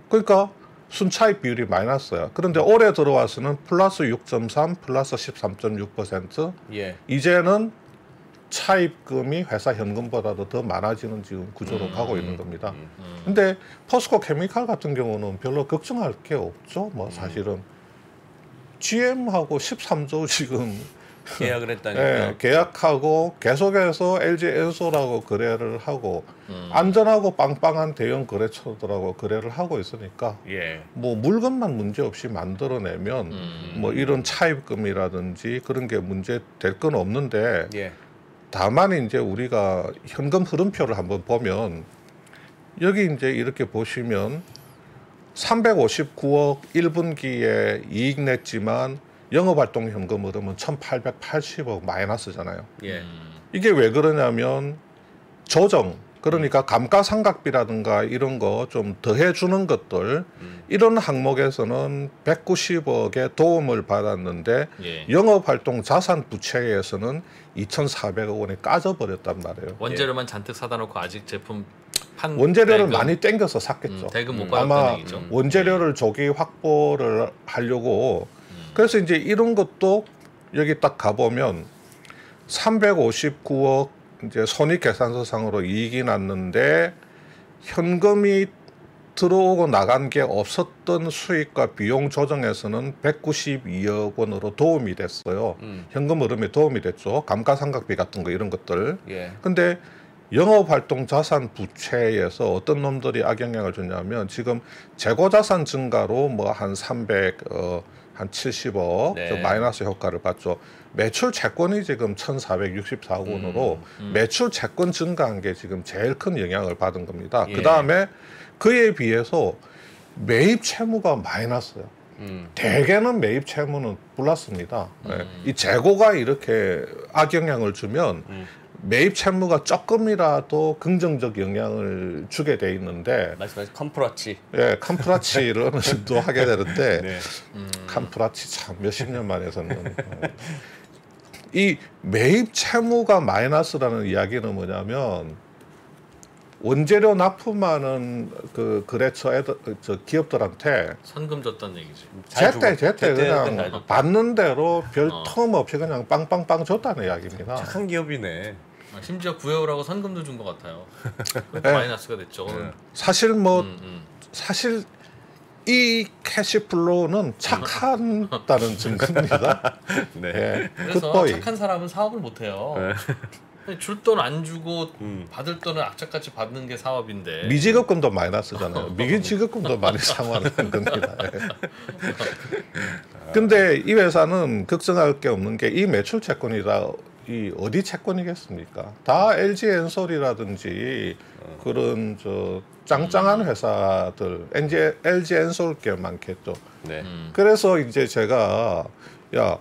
그러니까 순차입 비율이 마이너스야. 그런데 올해 들어와서는 플러스 6.3, 플러스 13.6%. 예. 이제는 차입금이 회사 현금보다도 더 많아지는 지금 구조로 가고 있는 겁니다. 근데 포스코 케미칼 같은 경우는 별로 걱정할 게 없죠. 뭐 사실은 GM하고 13조 지금 계약을 했다니까. 예, 계약하고 계속해서 LG 엔솔하고 거래를 하고 안전하고 빵빵한 대형 거래처들하고 거래를 하고 있으니까 예. 뭐 물건만 문제 없이 만들어내면 뭐 이런 차입금이라든지 그런 게 문제 될 건 없는데 예. 다만 이제 우리가 현금 흐름표를 한번 보면 여기 이제 이렇게 보시면 359억 1분기에 이익 냈지만 영업활동 현금 흐름은 1880억 마이너스잖아요. 예. 이게 왜 그러냐면 조정, 그러니까 감가상각비라든가 이런 거 좀 더해주는 것들 이런 항목에서는 190억의 도움을 받았는데 예. 영업활동 자산 부채에서는 2,400억 원이 까져버렸단 말이에요. 원재료만 잔뜩 사다 놓고 아직 제품 판 원재료를 대금, 많이 땡겨서 샀겠죠. 대금 못 아마 받았다는 얘기죠. 원재료를 조기 확보를 하려고 그래서 이제 이런 것도 여기 딱 가보면 359억 이제 손익계산서상으로 이익이 났는데 현금이 들어오고 나간 게 없었던 수익과 비용 조정에서는 192억 원으로 도움이 됐어요. 현금 흐름에 도움이 됐죠. 감가상각비 같은 거 이런 것들. 예. 근데 영업활동 자산 부채에서 어떤 놈들이 악영향을 줬냐면 지금 재고자산 증가로 뭐 한 300, 한 70억 네. 저 마이너스 효과를 봤죠. 매출 채권이 지금 1,464억 원으로 매출 채권 증가한 게 지금 제일 큰 영향을 받은 겁니다. 예. 그 다음에 그에 비해서 매입 채무가 마이너스예요. 대개는 매입 채무는 플러스입니다. 예. 이 재고가 이렇게 악영향을 주면 매입 채무가 조금이라도 긍정적 영향을 주게 돼 있는데 말씀하신 컴프라치. 예, 캄프라치를 어느 정도 하게 되는데 네. 캄프라치 참 몇십 년 만에서는 이 매입 채무가 마이너스라는 이야기는 뭐냐면 원재료 납품하는 그 거래처 애들, 저 기업들한테 선금 줬다는 얘기지. 제때 그냥 잘 줬다. 받는 대로 별 텀 없이 그냥 빵빵빵 줬다는 이야기입니다. 착한 기업이네. 심지어 구해오라고 선금도 준 것 같아요. 그것도 마이너스가 됐죠. 사실 뭐 사실 이 캐시플로우는 착한다는 증거입니다. 네. 예, 그래서 굿보이. 착한 사람은 사업을 못 해요. 줄 돈 안 주고 받을 돈을 악착같이 받는 게 사업인데. 미지급금도 마이너스잖아요. 미지급금도 많이 상환하는 겁니다. 예. 근데 이 회사는 걱정할 게 없는 게 이 매출 채권이 다 이 어디 채권이겠습니까? 다 LG 엔솔이라든지 그런 저 짱짱한 회사들 LG 엔솔 게 많겠죠. 네. 그래서 이제 제가 야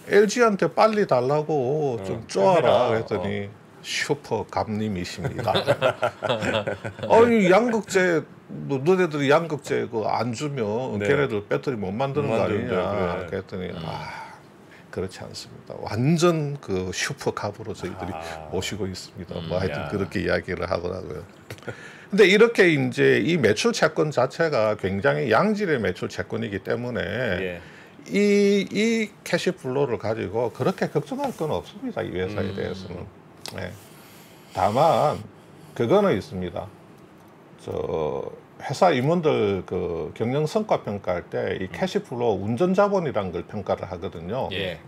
LG한테 빨리 달라고 좀 쪼아라 그랬더니 슈퍼 감님이십니다. 아니 양극재 뭐 너네들이 양극재 그 안 주면 네. 걔네들 배터리 못 만드는 거 아니냐 그래. 그랬더니 그렇지 않습니다. 완전 그 슈퍼캅으로 저희들이 모시고 있습니다. 뭐 하여튼 야. 그렇게 이야기를 하더라고요. 근데 이렇게 이제 이 매출 채권 자체가 굉장히 양질의 매출 채권이기 때문에 예. 이 캐시플로우를 가지고 그렇게 걱정할 건 없습니다. 이 회사에 대해서는. 네. 다만 그거는 있습니다. 저 회사 임원들 그 경영 성과 평가할 때 이 캐시플로우 운전 자본이라는 걸 평가를 하거든요. 예.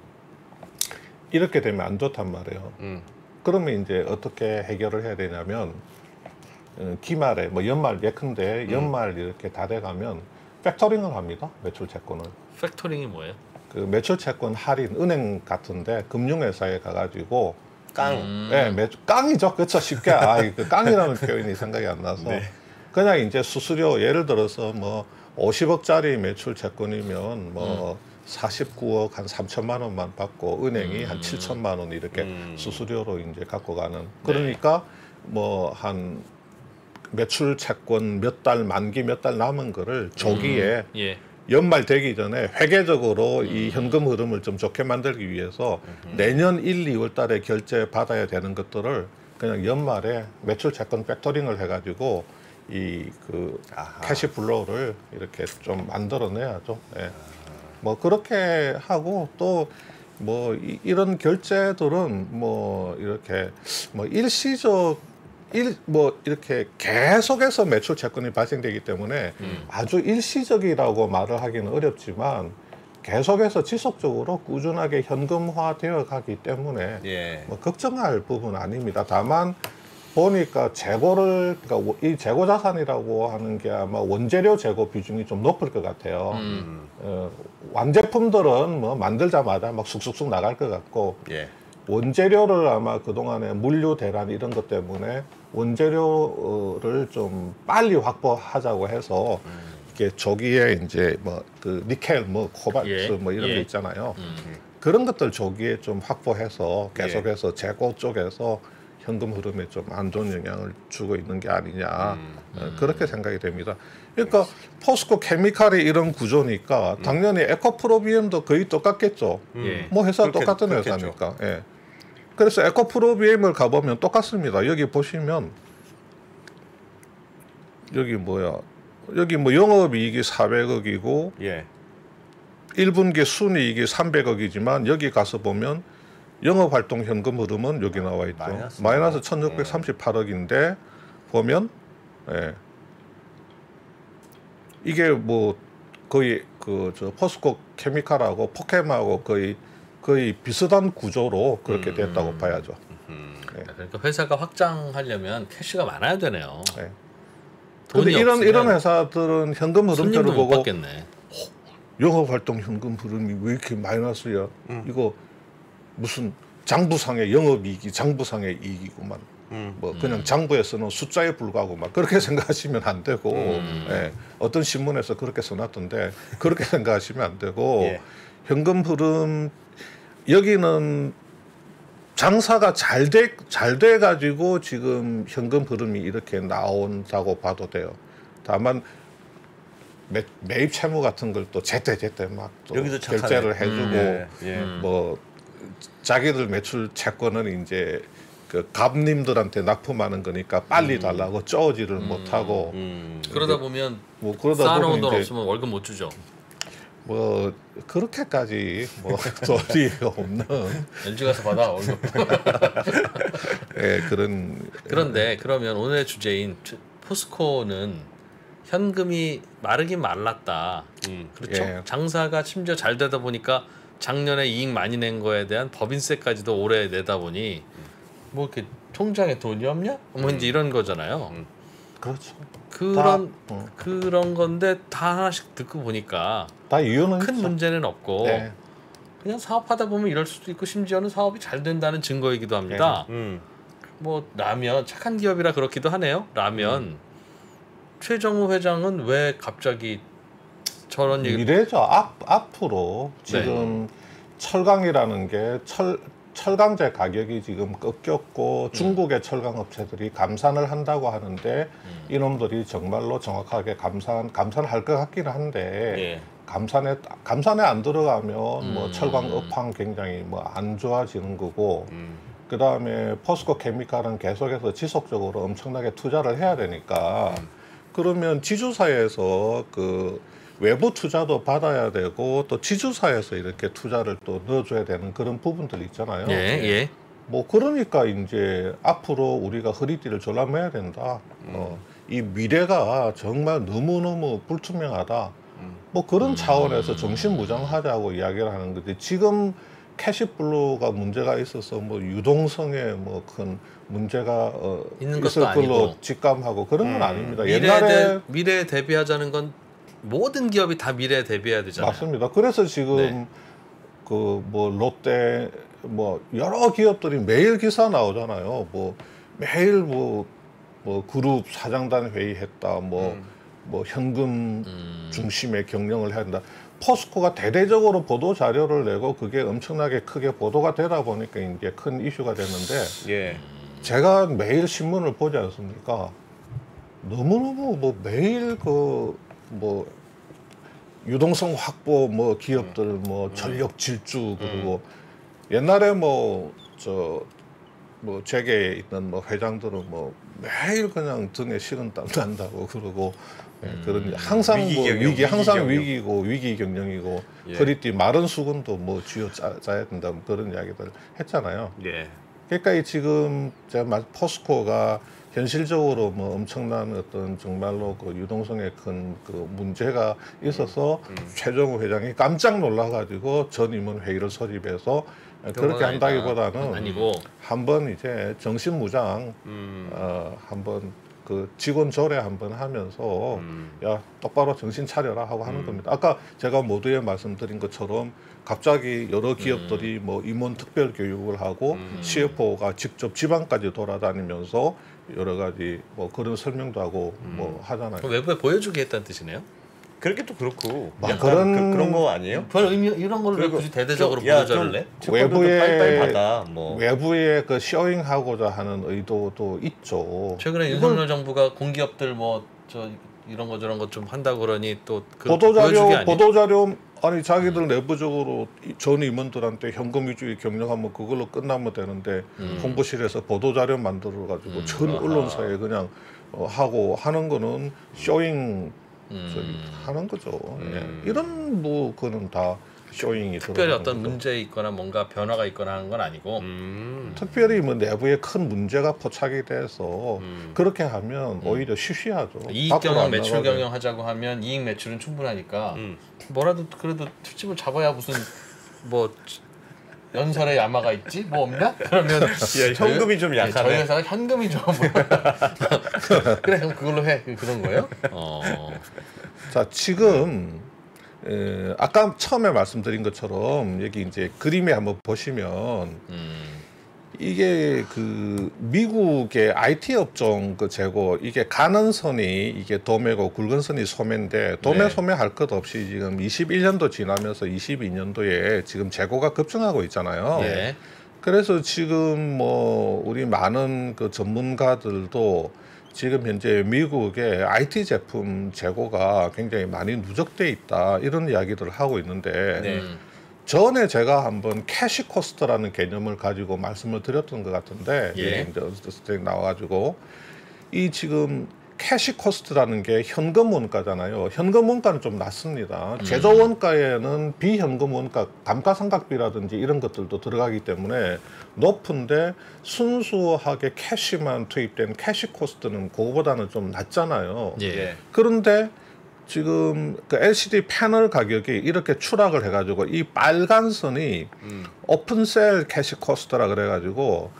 이렇게 되면 안 좋단 말이에요. 그러면 이제 어떻게 해결을 해야 되냐면 기말에 뭐 연말 예컨대 연말 이렇게 다 돼가면 팩터링을 합니다. 매출 채권을. 팩토링이 뭐예요? 그 매출 채권 할인 은행 같은데 금융회사에 가가지고 예, 깡이죠. 그렇죠. 쉽게 그 깡이라는 표현이 생각이 안 나서 네. 그냥 이제 수수료 예를 들어서 뭐 50억짜리 매출 채권이면 뭐 49억 한 3천만 원만 받고 은행이 한 7천만 원 이렇게 수수료로 이제 갖고 가는 그러니까 뭐 한 매출 채권 몇 달 만기 몇 달 남은 거를 조기에 예. 연말 되기 전에 회계적으로 이 현금 흐름을 좀 좋게 만들기 위해서 내년 1, 2월 달에 결제 받아야 되는 것들을 그냥 연말에 매출 채권 팩토링을 해가지고 이 그 캐시 플로우를 이렇게 좀 만들어내야죠. 예. 뭐 그렇게 하고 또 뭐 이런 결제들은 뭐 이렇게 뭐 뭐 이렇게 계속해서 매출 채권이 발생되기 때문에 아주 일시적이라고 말을 하기는 어렵지만 계속해서 지속적으로 꾸준하게 현금화되어 가기 때문에 예. 뭐 걱정할 부분은 아닙니다. 다만 보니까 재고를 그러니까 이 재고 자산이라고 하는 게 아마 원재료 재고 비중이 좀 높을 것 같아요. 완제품들은 뭐 만들자마자 막 쑥쑥쑥 나갈 것 같고 예. 원재료를 아마 그동안에 물류 대란 이런 것 때문에 원재료를 좀 빨리 확보하자고 해서 이렇게 조기에 이제 뭐 그 니켈 뭐 코발트 뭐 이런 게 있잖아요. 그런 것들 조기에 좀 확보해서 계속해서 재고 쪽에서 현금 흐름에 좀 안 좋은 영향을 주고 있는 게 아니냐 그렇게 생각이 됩니다. 그러니까 포스코 케미칼이 이런 구조니까 당연히 에코프로비엠도 거의 똑같겠죠. 뭐 회사 똑같은 그렇겠죠. 회사니까. 예. 그래서 에코프로비엠을 가보면 똑같습니다. 여기 보시면 여기 뭐야? 여기 뭐 영업이익이 400억이고 예. 1분기 순이익이 300억이지만 여기 가서 보면 영업활동 현금 흐름은 여기 나와 있죠. 마이너스 1638억인데 보면 예. 이게 뭐 거의 그 저 포스코 케미칼하고 포켓하고 거의 비슷한 구조로 그렇게 됐다고 봐야죠. 네. 그러니까 회사가 확장하려면 캐시가 많아야 되네요. 네. 돈이 근데 없으면 이런 회사들은 현금 흐름표를 손님도 못 보고 받겠네. 영업활동 현금 흐름이 왜 이렇게 마이너스야? 이거 무슨 장부상의 영업이익이 장부상의 이익이구만. 뭐 그냥 장부에서는 숫자에 불과하고 막 그렇게 생각하시면 안 되고 예, 어떤 신문에서 그렇게 써놨던데 그렇게 생각하시면 안 되고 예. 현금 흐름 여기는 장사가 잘 돼 가지고 지금 현금 흐름이 이렇게 나온다고 봐도 돼요. 다만 매입 채무 같은 걸 또 제때 막 또 여기도 착하네. 결제를 해주고 예. 뭐 자기들 매출 채권은 이제 그 갑님들한테 납품하는 거니까 빨리 달라고 쪼지를 못하고 그러다 보면 뭐 그러다 쌓아놓은 돈 보면 이제 없으면 월급 못 주죠. 뭐 그렇게까지 뭐 돈이 없는 LG 가서 받아 월급. 예, 그런 그런데 그러면 오늘의 주제인 포스코는 현금이 마르긴 말랐다. 그렇죠? 예. 장사가 심지어 잘 되다 보니까 작년에 이익 많이 낸 거에 대한 법인세까지도 올해 내다 보니 뭐 이렇게 통장에 돈이 없냐? 뭐 이제 이런 거잖아요. 그렇죠. 그런 건데 다 하나씩 듣고 보니까 다 이유는 큰 있죠. 문제는 없고 네. 그냥 사업하다 보면 이럴 수도 있고 심지어는 사업이 잘 된다는 증거이기도 합니다. 뭐 라면 착한 기업이라 그렇기도 하네요. 라면 최정우 회장은 왜 갑자기 저런 얘기? 미래죠. 앞으로 지금 철강이라는 게 철강제 가격이 지금 꺾였고 중국의 철강 업체들이 감산을 한다고 하는데 이놈들이 정말로 정확하게 감산할 것 같기는 한데 예. 감산에 안 들어가면 뭐 철강 업황 굉장히 뭐 안 좋아지는 거고 그 다음에 포스코 케미칼은 계속해서 지속적으로 엄청나게 투자를 해야 되니까 그러면 지주사에서 그 외부 투자도 받아야 되고 또 지주사에서 이렇게 투자를 또 넣어줘야 되는 그런 부분들 있잖아요. 예, 예. 뭐 그러니까 이제 앞으로 우리가 허리띠를 졸라매야 된다. 이 미래가 정말 너무너무 불투명하다. 뭐 그런 차원에서 정신무장하자고 이야기를 하는 거지. 지금 캐시플로우가 문제가 있어서 뭐 유동성에 뭐 큰 문제가 있는 것도 있을 걸로 아니고. 직감하고 그런 건 아닙니다. 미래에 대비하자는 건 모든 기업이 다 미래에 대비해야 되잖아요. 맞습니다. 그래서 지금 네. 그 뭐 롯데 뭐 여러 기업들이 매일 기사 나오잖아요. 뭐 매일 뭐 그룹 사장단 회의했다. 뭐 현금 중심의 경영을 해야 된다. 포스코가 대대적으로 보도 자료를 내고 그게 엄청나게 크게 보도가 되다 보니까 이제 큰 이슈가 됐는데 예. 제가 매일 신문을 보지 않습니까? 너무너무 뭐 매일 그 뭐 유동성 확보 뭐 기업들 뭐 전력 질주 그리고 옛날에 뭐 재계에 있는 뭐 회장들은 뭐 매일 그냥 등에 식은땀 난다고 그러고 그런 항상 위기 뭐 경영, 위기 위기 항상 경영. 위기고 위기 경영이고 예. 허리띠 마른 수건도 뭐 쥐어 짜야 된다 뭐 그런 이야기들 했잖아요. 예. 그러니까 이 지금 제가 포스코가 현실적으로 뭐 엄청난 어떤 정말로 그 유동성에 큰 그 문제가 있어서 최정우 회장이 깜짝 놀라가지고 전 임원 회의를 소집해서 그렇게 한다기보다는 아니고 한번 이제 정신무장 한번 그 직원 조례 한번 하면서 야 똑바로 정신 차려라 하고 하는 겁니다. 아까 제가 모두에 말씀드린 것처럼 갑자기 여러 기업들이 뭐 임원 특별 교육을 하고 CFO가 직접 지방까지 돌아다니면서 여러 가지 뭐 그런 설명도 하고 뭐 하잖아요. 그럼 외부에 보여주게 했다는 뜻이네요. 그렇게 또 그렇고 막 약간 그런 거 아니에요? 별 의미 이런 걸로 왜 그리고 굳이 대대적으로 야, 보여줘를 내? 외부에 외부에- 빨리빨리 받아 뭐. 외부에 그 쇼잉하고자 하는 의도도 있죠. 최근에 윤석열 정부가 공기업들 뭐 이런 거 저런 거 좀 한다고 그러니 또 보도자료 아니 자기들 내부적으로 전 임원들한테 현금 위주의 경영하면 그걸로 끝나면 되는데 홍보실에서 보도자료 만들어 가지고 전 언론사에 그냥 하고 하는 거는 쇼잉 하는 거죠. 예. 이런 뭐 그는 다 쇼잉이 특별히 들어가는 어떤 거죠. 문제 있거나 뭔가 변화가 있거나 하는 건 아니고 특별히 뭐 내부에 큰 문제가 포착이 돼서 그렇게 하면 오히려 쉬쉬하죠. 이익 밖으로 경영, 안 매출 나가게. 경영 하자고 하면 이익 매출은 충분하니까 뭐라도 그래도 특집을 잡아야 무슨 뭐 연설에 야마가 있지? 뭐 없나? 그러면 현금이 좀 약하네. 저희 회사가 현금이 좀 그래 그럼 그걸로 해 그런 거예요? 자 지금 아까 처음에 말씀드린 것처럼 여기 이제 그림에 한번 보시면 이게 그 미국의 IT 업종 그 재고 이게 가는 선이 이게 도매고 굵은 선이 소매인데 도매 네. 소매 할 것 없이 지금 21년도 지나면서 22년도에 지금 재고가 급증하고 있잖아요. 네. 그래서 지금 뭐 우리 많은 그 전문가들도 지금 현재 미국의 IT 제품 재고가 굉장히 많이 누적돼 있다 이런 이야기들을 하고 있는데 네. 전에 제가 한번 캐시 코스트라는 개념을 가지고 말씀을 드렸던 것 같은데 예. 이제 어떻게 나와가지고 이 지금 캐시 코스트라는 게 현금 원가잖아요. 현금 원가는 좀 낮습니다. 제조 원가에는 비현금 원가, 감가상각비라든지 이런 것들도 들어가기 때문에 높은데 순수하게 캐시만 투입된 캐시 코스트는 그거보다는 좀 낮잖아요. 예. 그런데 지금 그 LCD 패널 가격이 이렇게 추락을 해가지고 이 빨간 선이 오픈셀 캐시 코스트라 그래가지고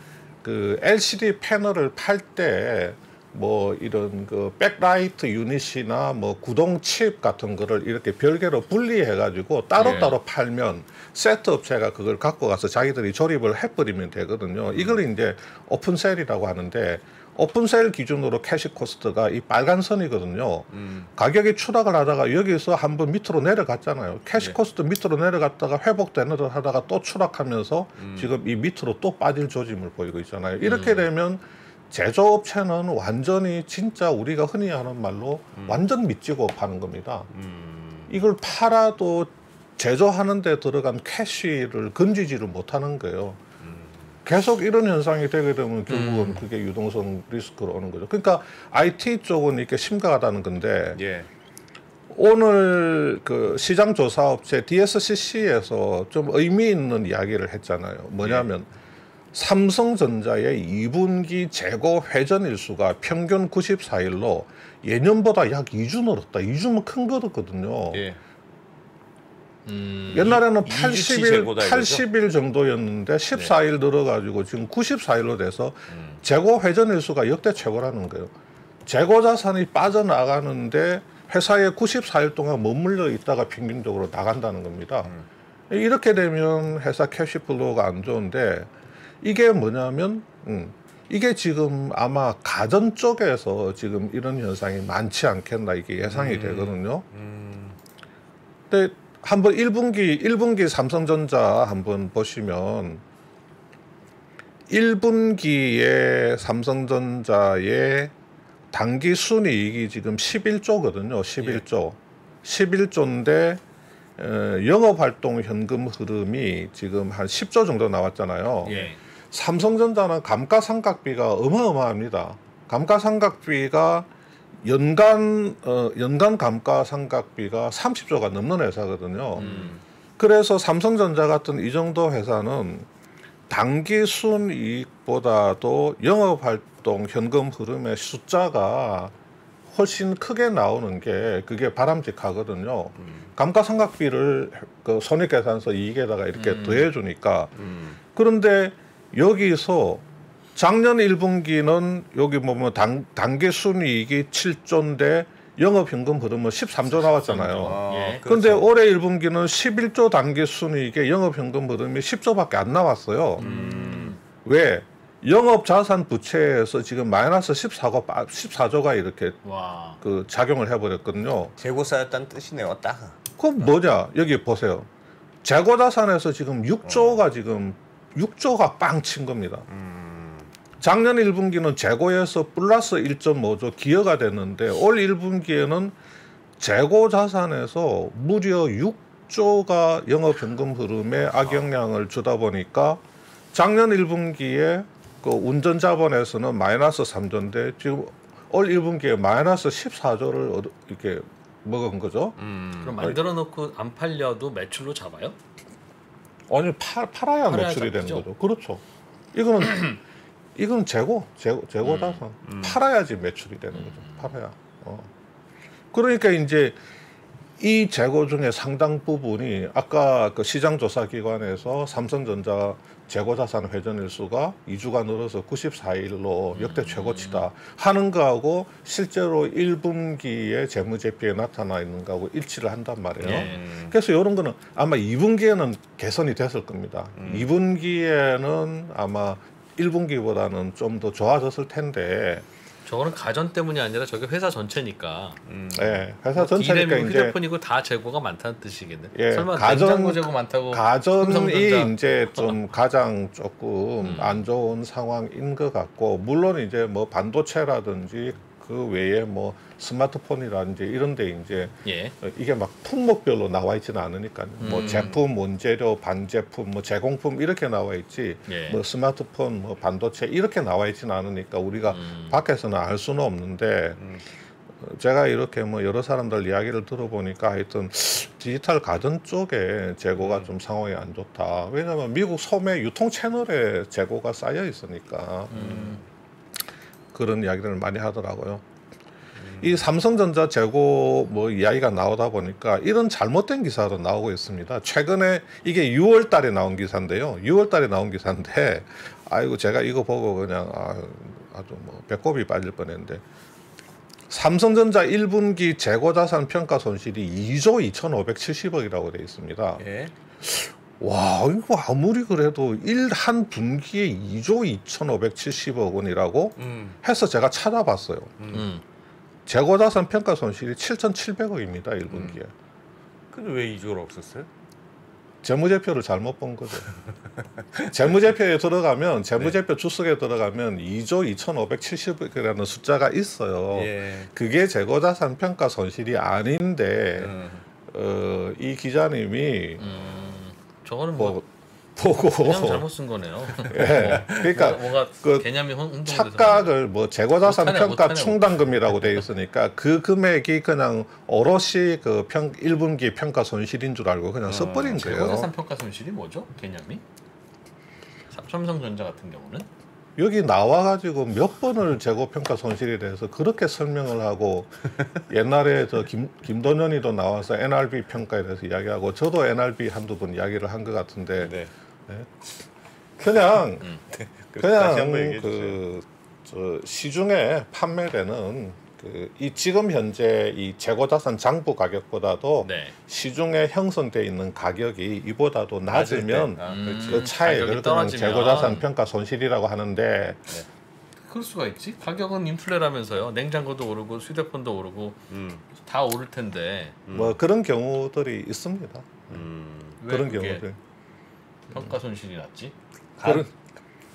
그 LCD 패널을 팔 때 뭐 이런 그 백라이트 유닛이나 뭐 구동 칩 같은 거를 이렇게 별개로 분리해가지고 따로따로 팔면 세트 업체가 그걸 갖고 가서 자기들이 조립을 해버리면 되거든요. 이걸 이제 오픈셀이라고 하는데 오픈세일 기준으로 캐시 코스트가 이 빨간 선이거든요. 가격이 추락을 하다가 여기서 한번 밑으로 내려갔잖아요. 캐시 코스트 밑으로 내려갔다가 회복되는 듯 하다가 또 추락하면서 지금 이 밑으로 또 빠질 조짐을 보이고 있잖아요. 이렇게 되면 제조업체는 완전히 진짜 우리가 흔히 하는 말로 완전 밑지고 파는 겁니다. 이걸 팔아도 제조하는 데 들어간 캐시를 건지지를 못하는 거예요. 계속 이런 현상이 되게 되면 결국은 그게 유동성 리스크로 오는 거죠. 그러니까 IT 쪽은 이렇게 심각하다는 건데 예. 오늘 그 시장조사업체 DSCC에서 좀 의미 있는 이야기를 했잖아요. 뭐냐면 삼성전자의 2분기 재고 회전 일수가 평균 94일로 예년보다 약 2주 늘었다. 2주면 큰 거거든요. 예. 옛날에는 2주치 80일, 재고다 이거죠? 80일 정도였는데 14일 늘어가지고 지금 94일로 돼서 재고 회전 일수가 역대 최고라는 거예요. 재고 자산이 빠져나가는데 회사에 94일 동안 머물러 있다가 평균적으로 나간다는 겁니다. 이렇게 되면 회사 캐시플로우가 안 좋은데 이게 뭐냐면 이게 지금 아마 가전 쪽에서 지금 이런 현상이 많지 않겠나 이게 예상이 되거든요. 근데 한번 1분기 삼성전자 한번 보시면 1분기에 삼성전자의 당기 순이익이 지금 11조거든요. 11조. 11조인데 영업활동 현금 흐름이 지금 한 10조 정도 나왔잖아요. 예. 삼성전자는 감가상각비가 어마어마합니다. 감가상각비가 연간 감가상각비가 30조가 넘는 회사거든요. 그래서 삼성전자 같은 이 정도 회사는 당기 순이익보다도 영업활동 현금 흐름의 숫자가 훨씬 크게 나오는 게 그게 바람직하거든요. 감가상각비를 그 손익계산서 이익에다가 이렇게 더해주니까 그런데 여기서 작년 1분기는 여기 보면 당기 순이익이 7조인데 영업현금 흐름은 13조 나왔잖아요. 예. 그런데 올해 1분기는 11조 당기 순이익에 영업현금 흐름이 10조밖에 안 나왔어요. 왜? 영업자산 부채에서 지금 마이너스 14조가 이렇게 와. 그 작용을 해버렸거든요. 재고 쌓였다는 뜻이네요. 딱. 그럼 뭐냐? 여기 보세요. 재고자산에서 지금 6조가 빵 친 겁니다. 작년 1분기는 재고에서 플러스 1.5조 기여가 됐는데 올 1분기에는 재고자산에서 무려 6조가 영업현금 흐름에 악영향을 주다 보니까 작년 1분기에 그 운전자본에서는 마이너스 3조인데 지금 올 1분기에 마이너스 14조를 이렇게 먹은 거죠. 그럼 만들어 놓고 안 팔려도 매출로 잡아요? 아니 팔아야 매출이 되는 거죠. 그렇죠. 이거는 재고자산 팔아야지 매출이 되는 거죠. 팔아야. 그러니까 이제 이 재고 중에 상당 부분이 아까 그 시장조사기관에서 삼성전자 재고자산 회전일수가 2주가 늘어서 94일로 역대 최고치다 하는 거하고 실제로 1분기에 재무제표에 나타나 있는 거하고 일치를 한단 말이에요. 그래서 이런 거는 아마 2분기에는 개선이 됐을 겁니다. 2분기에는 아마 1분기보다는 좀 더 좋아졌을 텐데 저거는 가전 때문이 아니라 저게 회사 전체니까. 네, 회사 전체니까 디램이고 이제 휴대폰이고 다 재고가 많다는 뜻이겠네. 예, 설마 냉장고 재고 많다고 가전이 삼성전자. 이제 좀 가장 조금 안 좋은 상황인 것 같고 물론 이제 뭐 반도체라든지 그 외에 뭐 스마트폰이라든지 이런 데 이제 예. 이게 막 품목별로 나와 있지는 않으니까요. 뭐 제품, 원재료, 반제품, 뭐 제공품 이렇게 나와 있지. 예. 뭐 스마트폰, 뭐 반도체 이렇게 나와 있지는 않으니까 우리가 밖에서는 알 수는 없는데 제가 이렇게 뭐 여러 사람들 이야기를 들어보니까 하여튼 디지털 가전 쪽에 재고가 좀 상황이 안 좋다. 왜냐하면 미국 소매 유통 채널에 재고가 쌓여 있으니까 그런 이야기를 많이 하더라고요. 이 삼성전자 재고 뭐 이야기가 나오다 보니까 이런 잘못된 기사도 나오고 있습니다. 최근에 이게 6월 달에 나온 기사인데요. 6월 달에 나온 기사인데 아이고 제가 이거 보고 그냥 아주 뭐 배꼽이 빠질 뻔했는데 삼성전자 1분기 재고자산 평가 손실이 2조 2,570억이라고 되어 있습니다. 예. 와 이거 아무리 그래도 한 분기에 2조 2,570억 원이라고 해서 제가 찾아봤어요. 재고자산 평가 손실이 7,700억입니다 1분기에. 근데 왜 2조가 없었어요? 재무제표를 잘못 본 거죠. 재무제표에 들어가면 재무제표 주석에 들어가면 2조 2,570억이라는 숫자가 있어요. 예. 그게 재고자산 평가 손실이 아닌데 이 기자님이 저거는 뭐 보고 그냥 잘못 쓴 거네요. 예. 그러니까 뭔가 그 개념이 혼동돼서 착각을 뭐 재고자산 못하네, 평가 못하네. 충당금이라고 돼 있으니까 그 금액이 그냥 오롯이 그 1분기 평가 손실인 줄 알고 그냥 써버린 거예요. 재고자산 평가 손실이 뭐죠? 개념이? 삼성전자 같은 경우는 여기 나와가지고 몇 번을 재고평가 손실에 대해서 그렇게 설명을 하고 옛날에 저 김도년이도 나와서 NRB 평가에 대해서 이야기하고 저도 NRB 한두 번 이야기를 한 것 같은데 네. 그냥 다시 한번 그냥 얘기해 주세요. 저 시중에 판매되는 이 지금 현재 이 재고자산 장부 가격보다도 네. 시중에 형성돼 있는 가격이 이보다도 낮으면 그 차액을 가격이 그냥 떨어지면. 재고자산 평가 손실이라고 하는데 그럴 수가 있지. 가격은 인플레라면서요. 냉장고도 오르고 휴대폰도 오르고 다 오를 텐데 뭐 그런 경우들이 있습니다. 왜 그런 그게 경우들. 평가 손실이 났지? 그런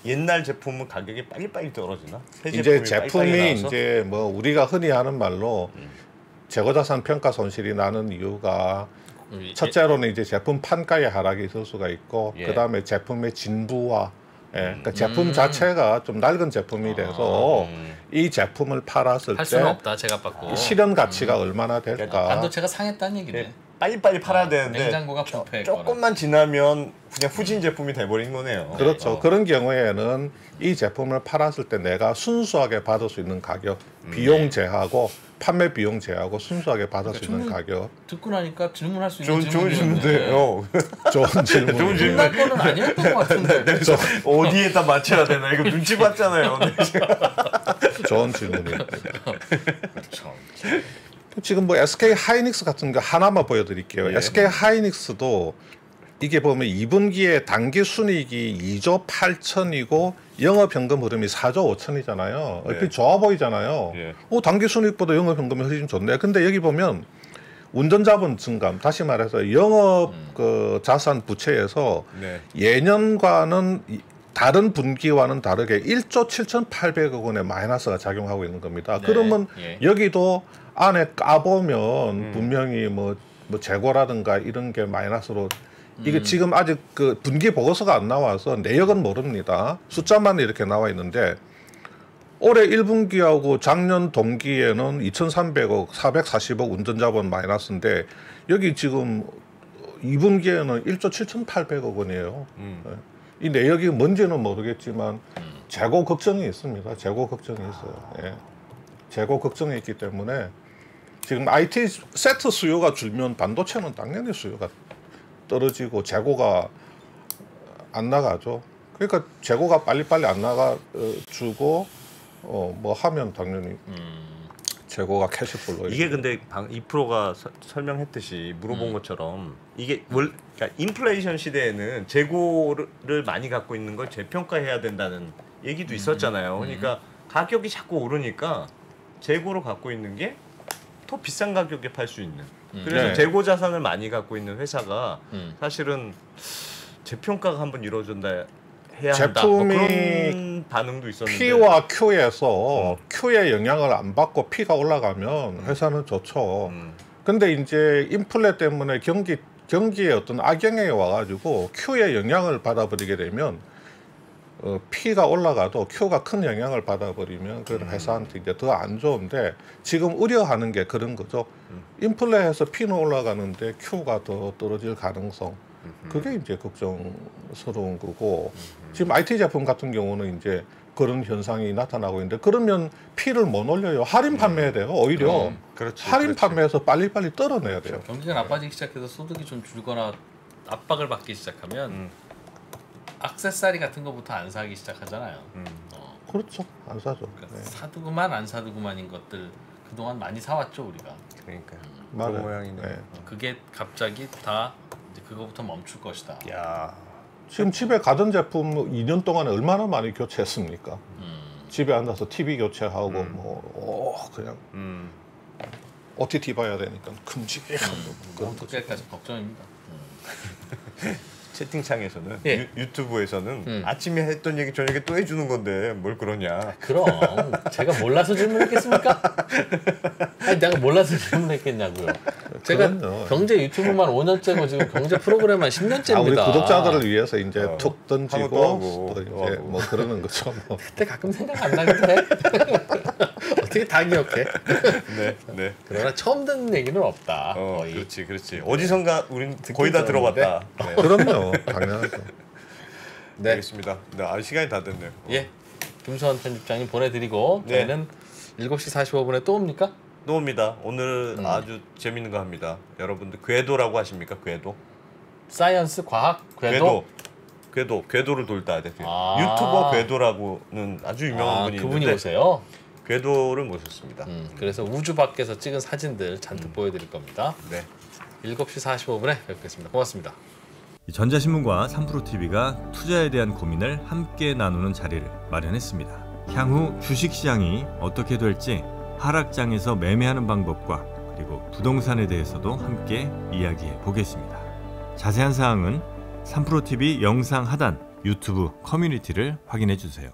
옛날 제품은 가격이 빨리빨리 떨어지나? 새 이제 제품이 제품이 빨리빨리 나와서? 이제 뭐 우리가 흔히 하는 말로 재고자산 평가 손실이 나는 이유가 첫째로는 이제 제품 판가의 하락이 있을 수가 있고 예. 그다음에 제품의 진부화 그러니까 제품 자체가 좀 낡은 제품이 돼서 이 제품을 팔았을 할 수는 때 없다. 제가 받고 실현 가치가 얼마나 될까? 반도체가 상했다는 얘기네. 네, 빨리빨리 팔아야 되는데 냉장고가 불패했거나. 조금만 지나면 그냥 후진 제품이 돼버린 거네요. 그렇죠. 그런 경우에는 이 제품을 팔았을 때 내가 순수하게 받을 수 있는 가격, 비용 제하고 판매 비용 제하고 순수하게 받을 수 있는 가격. 듣고 나니까 질문할 수 있는 좋은 질문인데요. 좋은 질문. 좋은 질문. 끝날 거는 아니었던 것 같은데. 어디에다 맞춰야 되나 이거 눈치 봤잖아요. 좋은 질문이에요. 그렇죠. 지금 뭐 SK 하이닉스 같은 거 하나만 보여드릴게요. 예. SK 하이닉스도 이게 보면 2분기에 단기 순이익이 2조 8천이고 영업 현금 흐름이 4조 5천이잖아요. 네. 얼핏 좋아 보이잖아요. 예. 단기 순이익보다 영업 현금이 훨씬 좋네. 근데 여기 보면 운전자본 증감, 다시 말해서 영업 그 자산 부채에서 네. 예년과는 다른 분기와는 다르게 1조 7,800억 원의 마이너스가 작용하고 있는 겁니다. 네. 그러면 예. 여기도 안에 까보면 분명히 뭐 재고라든가 이런 게 마이너스로 이게 지금 아직 그 분기 보고서가 안 나와서 내역은 모릅니다. 숫자만 이렇게 나와 있는데 올해 1분기하고 작년 동기에는 2,300억, 440억 운전자본 마이너스인데 여기 지금 2분기에는 1조 7,800억 원이에요. 이 내역이 뭔지는 모르겠지만 재고 걱정이 있습니다. 재고 걱정이 있어요. 예. 재고 걱정이 있기 때문에 지금 IT 세트 수요가 줄면 반도체는 당연히 수요가 떨어지고 재고가 안 나가죠. 그러니까 재고가 빨리빨리 안 나가주고 뭐 하면 당연히 재고가 캐시플로 이게 근데 2%가 설명했듯이 물어본 것처럼 이게 그러니까 인플레이션 시대에는 재고를 많이 갖고 있는 걸 재평가해야 된다는 얘기도 있었잖아요. 그러니까 가격이 자꾸 오르니까 재고로 갖고 있는 게 더 비싼 가격에 팔 수 있는. 그래서 네. 재고 자산을 많이 갖고 있는 회사가 사실은 재평가가 한번 이루어진다 해야 한다. 뭐 제품이 그런 반응도 있었는데. P와 Q에서 Q의 영향을 안 받고 P가 올라가면 회사는 좋죠. 근데 이제 인플레 때문에 경기에 어떤 악영향이 와가지고 Q의 영향을 받아버리게 되면 P가 올라가도 Q가 큰 영향을 받아버리면 그 회사한테 이제 더 안 좋은데 지금 우려하는 게 그런 거죠. 인플레해서 P는 올라가는데 Q가 더 떨어질 가능성. 그게 이제 걱정스러운 거고 지금 IT 제품 같은 경우는 이제 그런 현상이 나타나고 있는데 그러면 P를 못 올려요. 할인 판매해야 돼요. 오히려 그렇지, 할인 그렇지. 판매해서 빨리빨리 떨어내야 돼요. 경기가 나빠지기 시작해서 소득이 좀 줄거나 압박을 받기 시작하면 액세서리 같은 거부터 안 사기 시작하잖아요. 그렇죠. 안 사죠. 그러니까 네. 사두고만 안 사두고만인 것들 그동안 많이 사왔죠 우리가. 그러니까 맞아요. 그런 모양이네. 네. 그게 갑자기 다 이제 그거부터 멈출 것이다. 야, 지금 집에 가전제품 2년 동안에 얼마나 많이 교체했습니까? 집에 앉아서 TV 교체하고 그냥 OTT 봐야 되니까 큼직하고 그것까지 걱정입니다. 채팅창에서는 예. 유튜브에서는 아침에 했던 얘기 저녁에 또 해주는 건데 뭘 그러냐. 그럼 제가 몰라서 질문했겠습니까? 아니 내가 몰라서 질문했겠냐고요. 제가 그럼요. 경제 유튜브만 5년째고 지금 경제 프로그램만 10년째입니다. 우리 구독자들을 위해서 이제 툭 하고 던지고 또 하고, 또 이제 또 하고. 뭐 그러는 거죠. 뭐. 그때 가끔 생각 안 나기도 해. 어떻게 다 기억해? 네, 네. 그러나 처음 듣는 얘기는 없다. 거의. 그렇지. 어디선가 우린 거의 다 들어봤다. 네. 그럼요, 당연하죠. 네. 알겠습니다. 네, 아, 시간이 다 됐네요. 예. 김수환 편집장님 보내드리고 네. 저희는 7시 45분에 또 옵니까? 또 옵니다. 오늘 아주 재밌는 거 합니다. 여러분들 궤도라고 하십니까? 궤도? 사이언스, 과학, 궤도? 궤도를 돌다 돼. 아. 유튜버 궤도라고는 아주 유명한 분이 그분이 있는데 오세요? 궤도를 모셨습니다. 그래서 우주 밖에서 찍은 사진들 잔뜩 보여드릴 겁니다. 네. 7시 45분에 뵙겠습니다. 고맙습니다. 전자신문과 3프로TV가 투자에 대한 고민을 함께 나누는 자리를 마련했습니다. 향후 주식시장이 어떻게 될지 하락장에서 매매하는 방법과 그리고 부동산에 대해서도 함께 이야기해 보겠습니다. 자세한 사항은 3프로TV 영상 하단 유튜브 커뮤니티를 확인해 주세요.